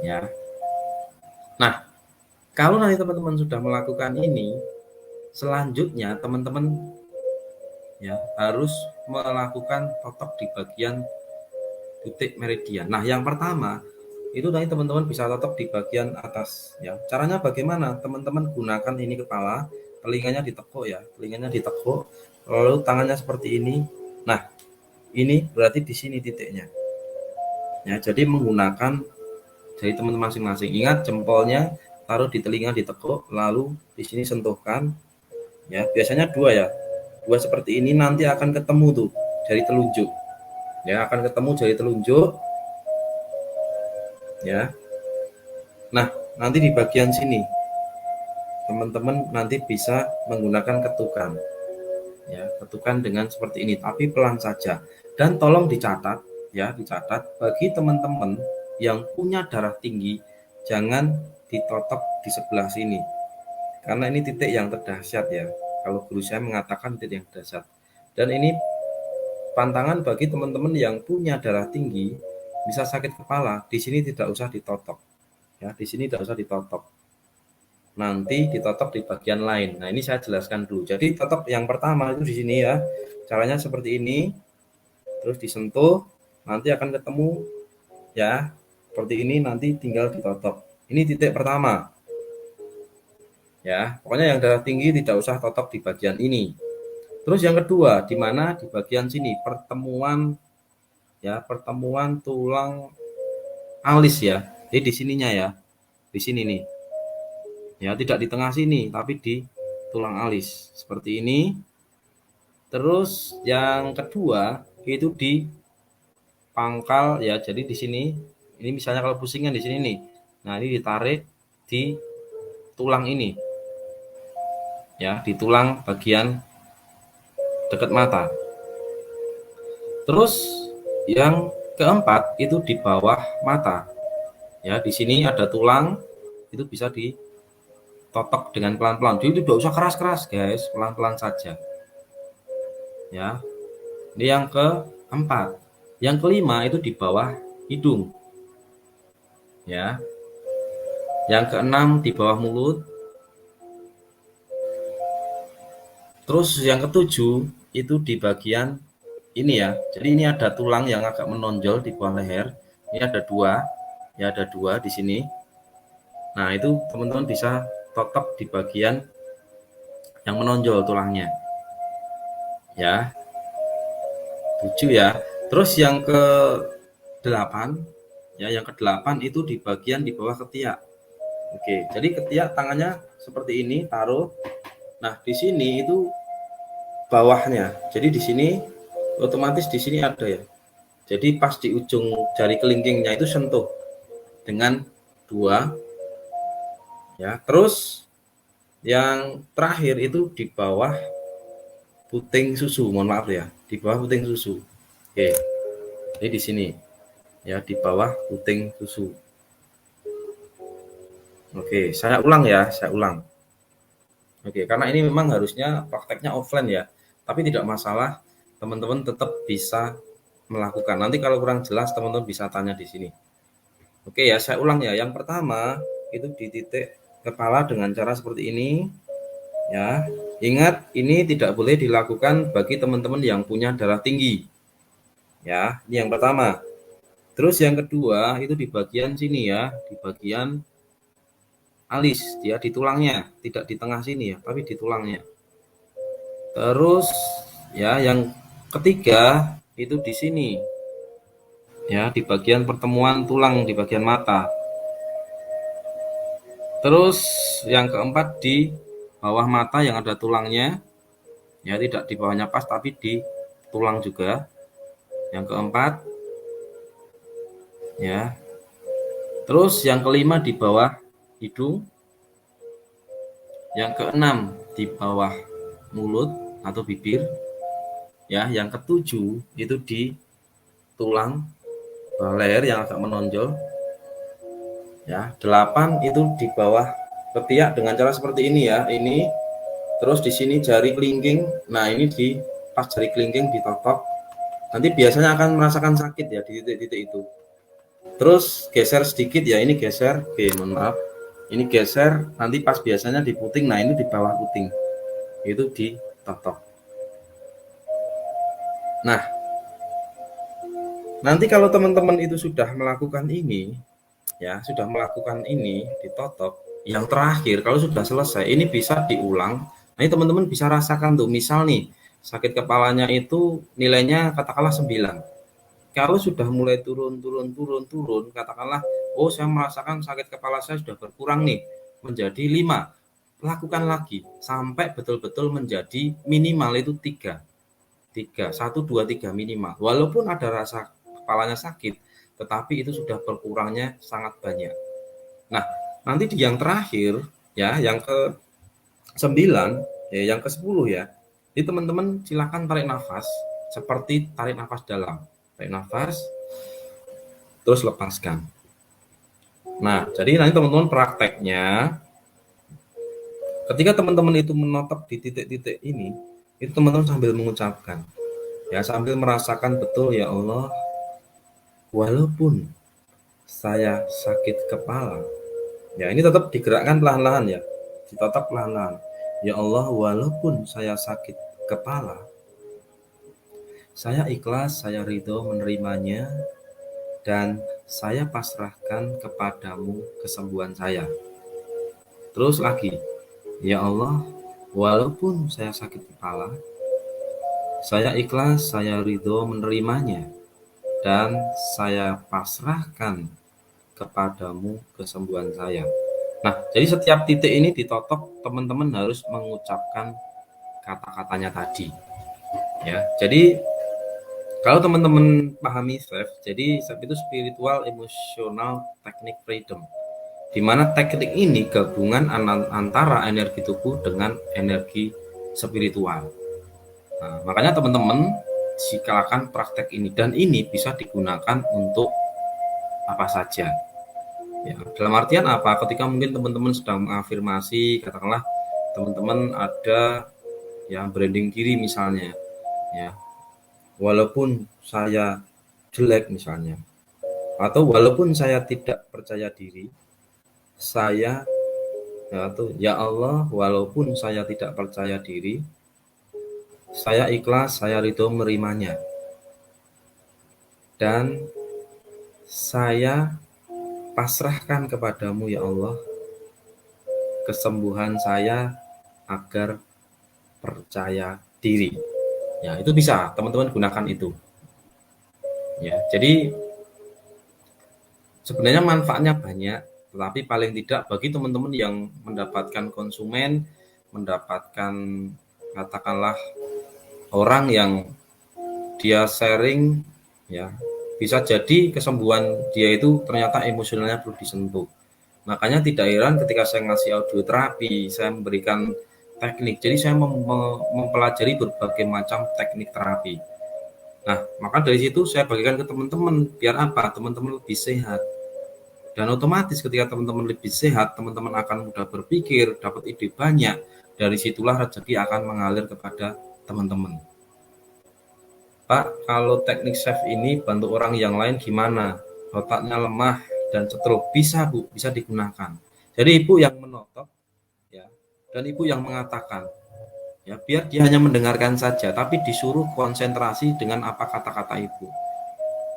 Ya. Nah, kalau nanti teman-teman sudah melakukan ini, selanjutnya teman-teman ya harus melakukan totok di bagian titik meridian. Nah, yang pertama itu nanti teman-teman bisa totok di bagian atas ya. Caranya bagaimana? Teman-teman gunakan ini kepala, telinganya ditekuk ya, telinganya ditekuk, lalu tangannya seperti ini. Nah, ini berarti di sini titiknya. Ya, jadi menggunakan jari teman-teman masing-masing. Ingat jempolnya taruh di telinga ditekuk, lalu di sini sentuhkan. Ya, biasanya dua ya. Dua seperti ini nanti akan ketemu tuh jari telunjuk. Ya, akan ketemu jari telunjuk. Ya. Nah, nanti di bagian sini teman-teman nanti bisa menggunakan ketukan. Ya, ketukan dengan seperti ini, tapi pelan saja. Dan tolong dicatat ya, dicatat bagi teman-teman yang punya darah tinggi, jangan ditotok di sebelah sini. Karena ini titik yang terdahsyat ya. Kalau guru saya mengatakan titik yang dahsyat. Dan ini pantangan bagi teman-teman yang punya darah tinggi, bisa sakit kepala, di sini tidak usah ditotok. Ya, di sini tidak usah ditotok. Nanti ditotok di bagian lain. Nah, ini saya jelaskan dulu. Jadi totok yang pertama itu di sini ya. Caranya seperti ini. Terus disentuh, nanti akan ketemu ya. Seperti ini nanti tinggal ditotok. Ini titik pertama. Ya, pokoknya yang darah tinggi tidak usah totok di bagian ini. Terus yang kedua, di mana di bagian sini pertemuan ya, pertemuan tulang alis ya. Jadi di sininya ya. Di sini nih. Ya, tidak di tengah sini, tapi di tulang alis. Seperti ini. Terus yang kedua itu di pangkal ya. Jadi di sini ini misalnya kalau pusingnya di sini nih. Nah, ini ditarik di tulang ini. Ya, di tulang bagian dekat mata. Terus yang keempat itu di bawah mata. Ya, di sini ada tulang, itu bisa ditotok dengan pelan-pelan. Jadi tidak usah keras-keras, guys, pelan-pelan saja. Ya. Ini yang keempat. Yang kelima itu di bawah hidung. Ya. Yang keenam di bawah mulut. Terus yang ketujuh itu di bagian ini ya. Jadi ini ada tulang yang agak menonjol di bawah leher. Ini ada dua. Ya, ada dua di sini. Nah, itu teman-teman bisa totok di bagian yang menonjol tulangnya. Ya. 7 ya. Terus yang ke-8 ya, yang ke-8 itu di bagian di bawah ketiak. Oke, jadi ketiak tangannya seperti ini taruh. Nah, di sini itu bawahnya. Jadi di sini otomatis di sini ada ya. Jadi pas di ujung jari kelingkingnya itu sentuh dengan dua ya. Terus yang terakhir itu di bawah puting susu, mohon maaf ya, di bawah puting susu. Oke. Jadi di sini ya, di bawah puting susu. Oke, saya ulang ya, saya ulang. Oke, karena ini memang harusnya prakteknya offline ya, tapi tidak masalah, teman-teman tetap bisa melakukan. Nanti kalau kurang jelas teman-teman bisa tanya di sini. Oke ya, saya ulang ya. Yang pertama itu di titik kepala dengan cara seperti ini ya. Ingat, ini tidak boleh dilakukan bagi teman-teman yang punya darah tinggi. Ya, ini yang pertama. Terus yang kedua itu di bagian sini ya, di bagian alis, dia di tulangnya, tidak di tengah sini ya, tapi di tulangnya. Terus ya, yang ketiga itu di sini. Ya, di bagian pertemuan tulang di bagian mata. Terus yang keempat di bawah mata yang ada tulangnya. Ya, tidak di bawahnya pas tapi di tulang juga. Yang keempat ya. Terus yang kelima di bawah hidung. Yang keenam di bawah mulut atau bibir. Ya, yang ketujuh itu di tulang leher yang agak menonjol. Ya, 8 itu di bawah ketiak dengan cara seperti ini ya. Ini terus di sini jari kelingking. Nah, ini di pas jari kelingking ditotok. Nanti biasanya akan merasakan sakit ya di titik-titik itu. Terus geser sedikit ya, ini geser. Oke, mohon maaf. Ini geser, nanti pas biasanya di puting. Nah, ini di bawah puting. Itu ditotok. Nah, nanti kalau teman-teman itu sudah melakukan ini, ya, sudah melakukan ini ditotok, yang terakhir kalau sudah selesai, ini bisa diulang. Nah, ini teman-teman bisa rasakan tuh, misal nih, sakit kepalanya itu nilainya katakanlah 9. Kalau sudah mulai turun, katakanlah, oh saya merasakan sakit kepala saya sudah berkurang nih, menjadi 5. Lakukan lagi, sampai betul-betul menjadi minimal itu 3. 1, 2, 3 minimal. Walaupun ada rasa kepalanya sakit, tetapi itu sudah berkurangnya sangat banyak. Nah, nanti di yang terakhir, ya, yang ke-9, ya, yang ke-10 ya, jadi teman-teman silakan tarik nafas, seperti tarik nafas dalam. Tarik nafas, terus lepaskan. Nah, jadi nanti teman-teman prakteknya, ketika teman-teman itu menotop di titik-titik ini, itu teman-teman sambil mengucapkan, ya, sambil merasakan betul, ya Allah, walaupun saya sakit kepala, ya ini tetap digerakkan pelan-pelan ya, ditotop pelan-pelan. Ya Allah, walaupun saya sakit kepala, saya ikhlas, saya ridho menerimanya, dan saya pasrahkan kepadamu kesembuhan saya. Terus lagi, ya Allah, walaupun saya sakit kepala, saya ikhlas, saya ridho menerimanya, dan saya pasrahkan kepadamu kesembuhan saya. Nah, jadi setiap titik ini ditotok, teman-teman harus mengucapkan kata-katanya tadi. Ya, jadi kalau teman-teman pahami SEF, jadi SEF itu spiritual, emosional, teknik freedom. Di mana teknik ini gabungan antara energi tubuh dengan energi spiritual. Nah, makanya teman-teman silakan praktek ini, dan ini bisa digunakan untuk apa saja. Ya, dalam artian apa? Ketika mungkin teman-teman sedang mengafirmasi, katakanlah teman-teman ada yang branding diri misalnya, ya, walaupun saya jelek misalnya, atau walaupun saya tidak percaya diri, saya, ya, atau ya Allah, walaupun saya tidak percaya diri, saya ikhlas, saya ridho menerimanya, dan saya pasrahkan kepadamu ya Allah kesembuhan saya agar percaya diri. Ya, itu bisa teman-teman gunakan itu. Ya, jadi sebenarnya manfaatnya banyak, tetapi paling tidak bagi teman-teman yang mendapatkan konsumen, mendapatkan katakanlah orang yang dia sharing, ya, bisa jadi kesembuhan dia itu ternyata emosionalnya perlu disentuh. Makanya tidak heran ketika saya ngasih audio terapi, saya memberikan teknik. Jadi saya mempelajari berbagai macam teknik terapi. Nah, maka dari situ saya bagikan ke teman-teman, biar apa? Teman-teman lebih sehat. Dan otomatis ketika teman-teman lebih sehat, teman-teman akan mudah berpikir, dapat ide banyak. Dari situlah rezeki akan mengalir kepada teman-teman. Pak, kalau teknik chef ini bantu orang yang lain gimana? Otaknya lemah dan stroke. Bisa, Bu, bisa digunakan. Jadi Ibu yang menotok, ya, dan Ibu yang mengatakan, Ya, biar dia hanya mendengarkan saja, tapi disuruh konsentrasi dengan apa kata-kata ibu.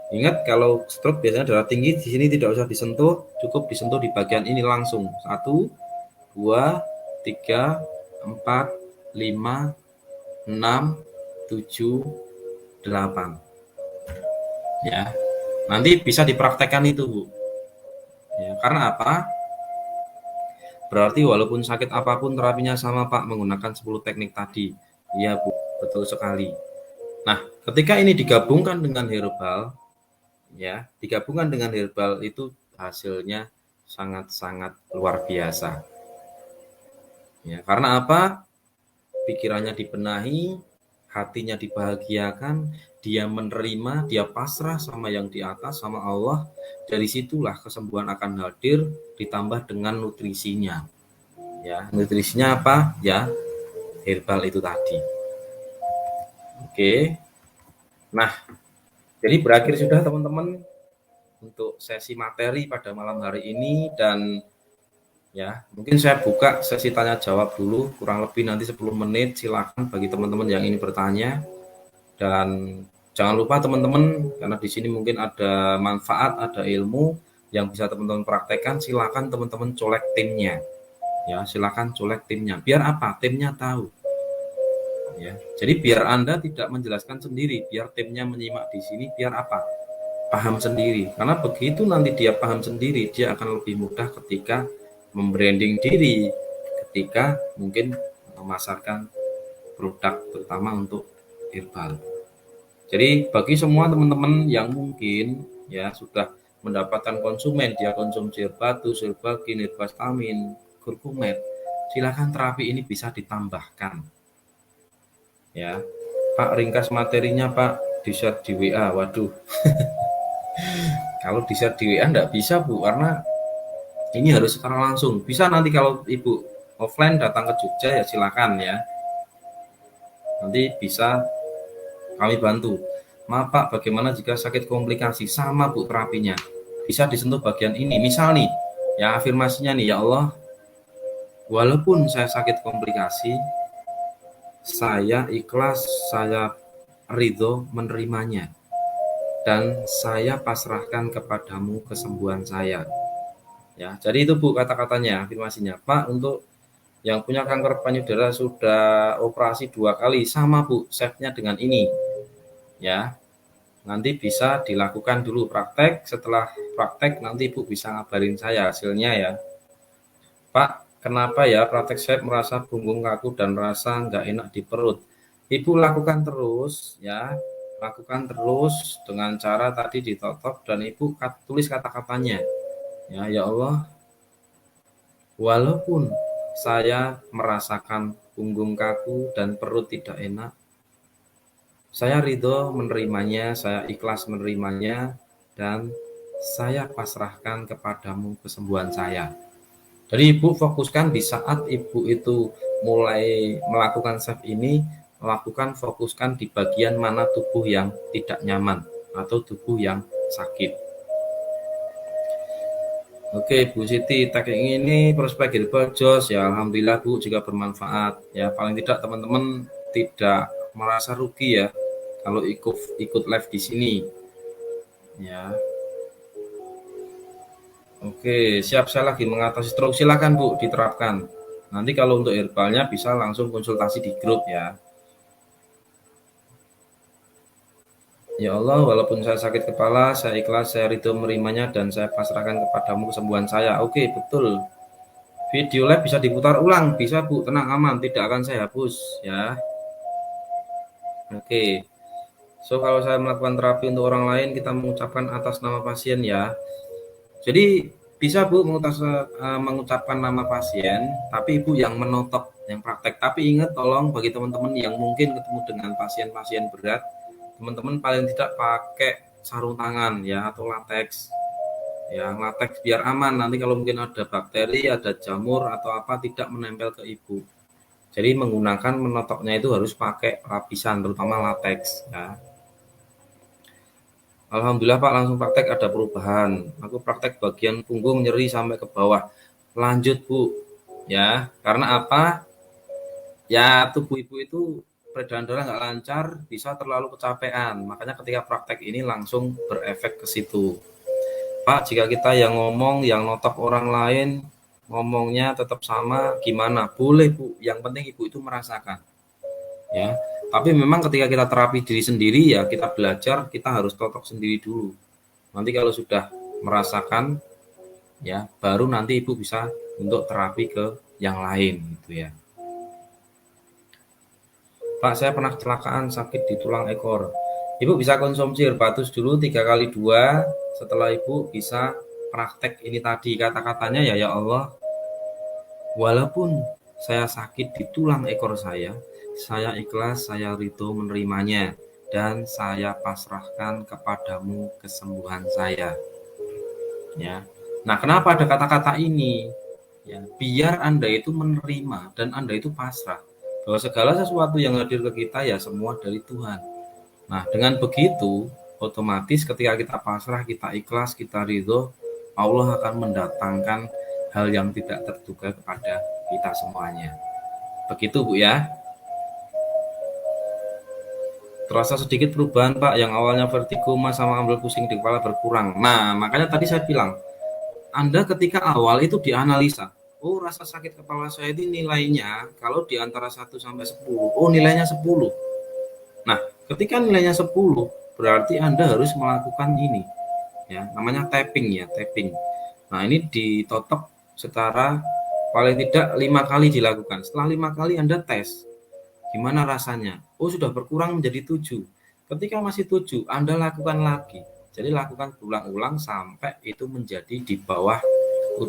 Ingat, kalau stroke biasanya darah tinggi di sini tidak usah disentuh, cukup disentuh di bagian ini langsung. 1, 2, 3, 4, 5, 6, 7, 8. Ya, nanti bisa dipraktekkan itu, Bu. Ya, karena apa? Berarti walaupun sakit apapun terapinya sama, Pak, menggunakan 10 teknik tadi. Iya, Bu, betul sekali. Nah, ketika ini digabungkan dengan herbal, ya, digabungkan dengan herbal itu hasilnya sangat-sangat luar biasa. Ya, karena apa? Pikirannya dibenahi, hatinya dibahagiakan, dia menerima, dia pasrah sama yang di atas, sama Allah. Dari situlah kesembuhan akan hadir, ditambah dengan nutrisinya. Ya, nutrisinya apa? Ya, herbal itu tadi. Oke. Nah, jadi berakhir sudah teman-teman untuk sesi materi pada malam hari ini, dan ya, mungkin saya buka sesi tanya jawab dulu, kurang lebih nanti 10 menit. Silakan bagi teman-teman yang ingin bertanya. Dan jangan lupa teman-teman, karena di sini mungkin ada manfaat, ada ilmu yang bisa teman-teman praktekkan, silakan teman-teman colek timnya. Ya, silakan colek timnya. Biar apa? Timnya tahu. Ya. Jadi biar Anda tidak menjelaskan sendiri, biar timnya menyimak di sini, biar apa? Paham sendiri. Karena begitu nanti dia paham sendiri, dia akan lebih mudah ketika membranding diri, ketika mungkin memasarkan produk terutama untuk herbal. Jadi bagi semua teman-teman yang mungkin ya sudah mendapatkan konsumen, dia konsumsi herbatus, herbagin, herbastamin, kurkumet, silakan terapi ini bisa ditambahkan. Ya, Pak, ringkas materinya Pak, di-share di WA. Waduh, kalau di-share di WA enggak bisa Bu, karena ini harus secara langsung. Bisa nanti kalau Ibu offline datang ke Jogja ya silakan ya. Nanti bisa kami bantu. Maaf Pak, bagaimana jika sakit komplikasi? Sama Bu terapinya. Bisa disentuh bagian ini. Misal nih, ya afirmasinya nih, ya Allah, walaupun saya sakit komplikasi, saya ikhlas, saya ridho menerimanya. Dan saya pasrahkan kepadamu kesembuhan saya. Ya, jadi itu Bu kata-katanya, afirmasinya. Pak, untuk yang punya kanker payudara sudah operasi 2 kali, sama Bu, setnya dengan ini. Ya, nanti bisa dilakukan dulu praktek, setelah praktek nanti Ibu bisa ngabarin saya hasilnya ya. Pak, kenapa ya praktek saya merasa punggung kaku dan merasa nggak enak di perut? Ibu lakukan terus ya, lakukan terus dengan cara tadi ditotok dan Ibu tulis kata-katanya. Ya Allah, walaupun saya merasakan punggung kaku dan perut tidak enak, saya ridho menerimanya, saya ikhlas menerimanya, dan saya pasrahkan kepadamu kesembuhan saya. Jadi Ibu fokuskan di saat Ibu itu mulai melakukan self ini, fokuskan di bagian mana tubuh yang tidak nyaman atau tubuh yang sakit. Oke Bu Siti, teknik ini prospek herbal jos ya, alhamdulillah Bu juga bermanfaat ya, paling tidak teman-teman tidak merasa rugi ya kalau ikut live di sini ya. Oke, siap, saya lagi mengatasi stroke. Silakan Bu diterapkan. Nanti kalau untuk herbalnya bisa langsung konsultasi di grup ya. Ya Allah, walaupun saya sakit kepala, saya ikhlas, saya ridho menerimanya, dan saya pasrahkan kepadamu kesembuhan saya. Oke, betul. Video live bisa diputar ulang, bisa Bu, tenang aman, tidak akan saya hapus ya. Oke. So, kalau saya melakukan terapi untuk orang lain, kita mengucapkan atas nama pasien ya. Jadi bisa Bu mengucapkan nama pasien, tapi Ibu yang menotok, yang praktek. Tapi ingat tolong bagi teman-teman yang mungkin ketemu dengan pasien-pasien berat, teman-teman paling tidak pakai sarung tangan ya atau latex. Ya, latex biar aman. Nanti kalau mungkin ada bakteri, ada jamur atau apa tidak menempel ke Ibu. Jadi menggunakan menotoknya itu harus pakai lapisan terutama latex ya. Alhamdulillah Pak, langsung praktek ada perubahan. Aku praktek bagian punggung nyeri sampai ke bawah. Lanjut Bu, ya. Karena apa? Ya, tubuh ibu itu peredaran darah nggak lancar, bisa terlalu kecapean. Makanya ketika praktek ini langsung berefek ke situ. Pak, jika kita yang ngomong, yang notok orang lain, ngomongnya tetap sama, gimana? Boleh, Bu. Yang penting ibu itu merasakan. Ya, tapi memang ketika kita terapi diri sendiri, ya kita belajar, kita harus totok sendiri dulu. Nanti kalau sudah merasakan, ya baru nanti ibu bisa untuk terapi ke yang lain, gitu ya. Pak, saya pernah kecelakaan sakit di tulang ekor. Ibu bisa konsumsi herbatus dulu 3 kali 2. Setelah ibu bisa praktek ini tadi kata-katanya, ya Allah, walaupun saya sakit di tulang ekor saya ikhlas, saya ridho menerimanya, dan saya pasrahkan kepadamu kesembuhan saya. Ya. Nah, kenapa ada kata-kata ini? Ya, biar Anda itu menerima dan Anda itu pasrah bahwa segala sesuatu yang hadir ke kita ya semua dari Tuhan. Nah, dengan begitu otomatis ketika kita pasrah, kita ikhlas, kita ridho, Allah akan mendatangkan hal yang tidak terduga kepada kita semuanya. Begitu Bu ya. Terasa sedikit perubahan Pak, yang awalnya vertigo mas sama ambil pusing di kepala berkurang. Nah, makanya tadi saya bilang, Anda ketika awal itu dianalisa, oh rasa sakit kepala saya ini nilainya kalau di antara 1 sampai 10, oh nilainya 10. Nah, ketika nilainya 10, berarti Anda harus melakukan ini. Ya, namanya tapping ya, tapping. Nah, ini ditotok secara paling tidak 5 kali dilakukan. Setelah 5 kali Anda tes, gimana rasanya? Oh, sudah berkurang menjadi 7. Ketika masih 7, Anda lakukan lagi. Jadi lakukan berulang-ulang sampai itu menjadi di bawah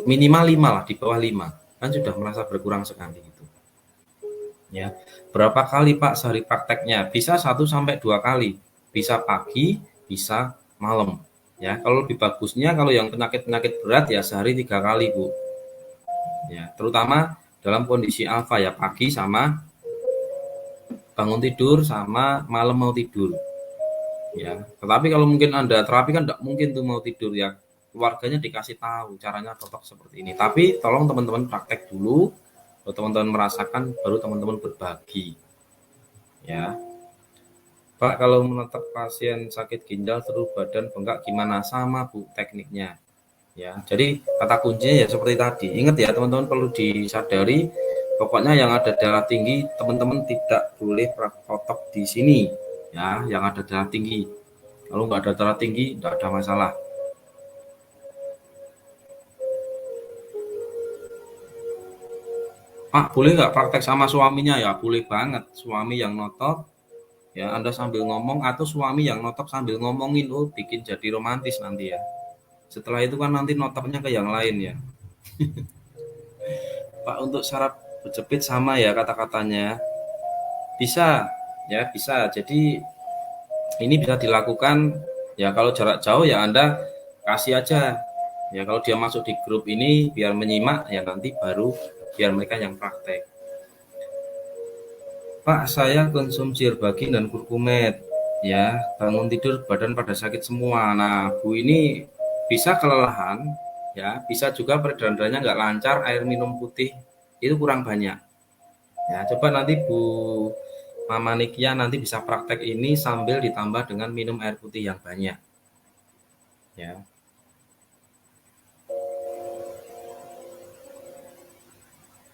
minimal 5 lah, di bawah 5. Kan sudah merasa berkurang sekali itu. Ya. Berapa kali Pak sehari prakteknya? Bisa 1 sampai 2 kali. Bisa pagi, bisa malam. Ya, kalau lebih bagusnya kalau yang penyakit-penyakit berat ya sehari 3 kali, Bu. Ya, terutama dalam kondisi alfa ya, pagi sama bangun tidur sama malam mau tidur. Ya, tetapi kalau mungkin Anda terapi kan tidak mungkin tuh mau tidur ya. Keluarganya dikasih tahu caranya totok seperti ini. Tapi tolong teman-teman praktek dulu, kalau teman-teman merasakan baru teman-teman berbagi. Ya. Pak, kalau menetap pasien sakit ginjal seluruh badan bengkak gimana? Sama Bu tekniknya. Ya, jadi kata kuncinya ya seperti tadi. Ingat ya teman-teman, perlu disadari pokoknya yang ada darah tinggi teman-teman tidak boleh totok di sini. Ya, yang ada darah tinggi. Kalau nggak ada darah tinggi, nggak ada masalah. Pak, boleh nggak praktek sama suaminya? Ya, boleh banget. Suami yang notok, ya Anda sambil ngomong, atau suami yang notok sambil ngomongin, oh bikin jadi romantis nanti ya. Setelah itu kan nanti notoknya ke yang lain ya. Pak, untuk syarat berjepit sama ya kata-katanya. Bisa, ya bisa. Jadi ini bisa dilakukan ya kalau jarak jauh ya Anda kasih aja. Ya kalau dia masuk di grup ini biar menyimak ya nanti baru biar mereka yang praktek. Pak, saya konsumsi herbagin dan kurkumet. Ya, bangun tidur badan pada sakit semua. Nah, Bu ini bisa kelelahan, ya, bisa juga peredaran darahnya nggak lancar, air minum putih itu kurang banyak. Ya, coba nanti Bu Mama Nikia nanti bisa praktek ini sambil ditambah dengan minum air putih yang banyak. Ya.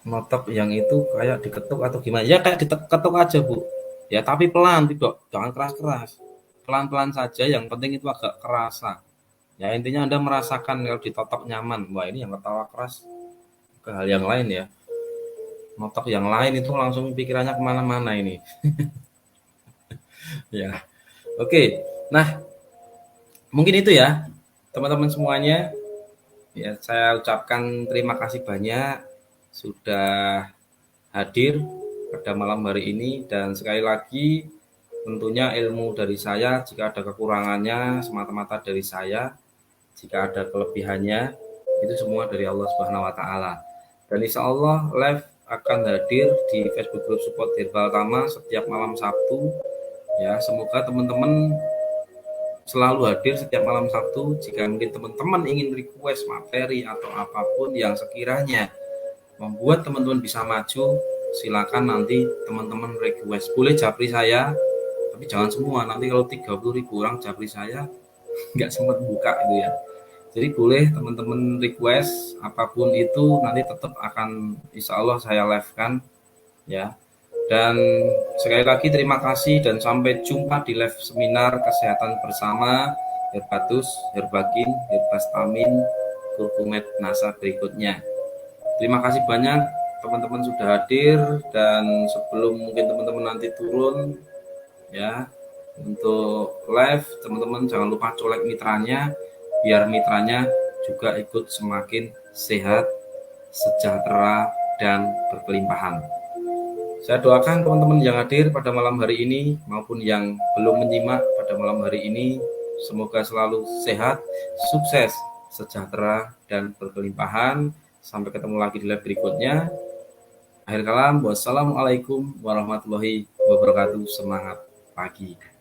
Notok yang itu kayak diketuk atau gimana? Ya kayak diketuk aja Bu. Ya tapi pelan, tidak, jangan keras-keras. Pelan-pelan saja, yang penting itu agak kerasa. Ya intinya Anda merasakan kalau ditotok nyaman. Wah ini yang ketawa keras ke hal yang lain ya. Notok yang lain itu langsung pikirannya kemana-mana ini. Ya, oke. Nah, mungkin itu ya teman-teman semuanya. Ya, saya ucapkan terima kasih banyak sudah hadir pada malam hari ini, dan sekali lagi tentunya ilmu dari saya, jika ada kekurangannya semata-mata dari saya, jika ada kelebihannya itu semua dari Allah Subhanahu wa taala. Dan insya Allah live akan hadir di Facebook Group Support Herbal Tama setiap malam Sabtu. Ya, semoga teman-teman selalu hadir setiap malam Sabtu. Jika mungkin teman-teman ingin request materi atau apapun yang sekiranya membuat teman-teman bisa maju, silakan nanti teman-teman request. Boleh japri saya, tapi jangan semua. Nanti kalau 30.000 orang japri saya, nggak sempat buka itu ya. Jadi boleh teman-teman request apapun itu, nanti tetap akan insya Allah saya live-kan ya. Dan sekali lagi terima kasih dan sampai jumpa di live seminar kesehatan bersama Herbatus, Herbakin, Herbastamin, Kurkumet NASA berikutnya. Terima kasih banyak teman-teman sudah hadir, dan sebelum mungkin teman-teman nanti turun ya untuk live, teman-teman jangan lupa colek mitranya biar mitranya juga ikut semakin sehat, sejahtera, dan berkelimpahan. Saya doakan teman-teman yang hadir pada malam hari ini maupun yang belum menyimak pada malam hari ini, semoga selalu sehat, sukses, sejahtera, dan berkelimpahan. Sampai ketemu lagi di live berikutnya. Akhir kalam, wassalamualaikum warahmatullahi wabarakatuh. Semangat pagi.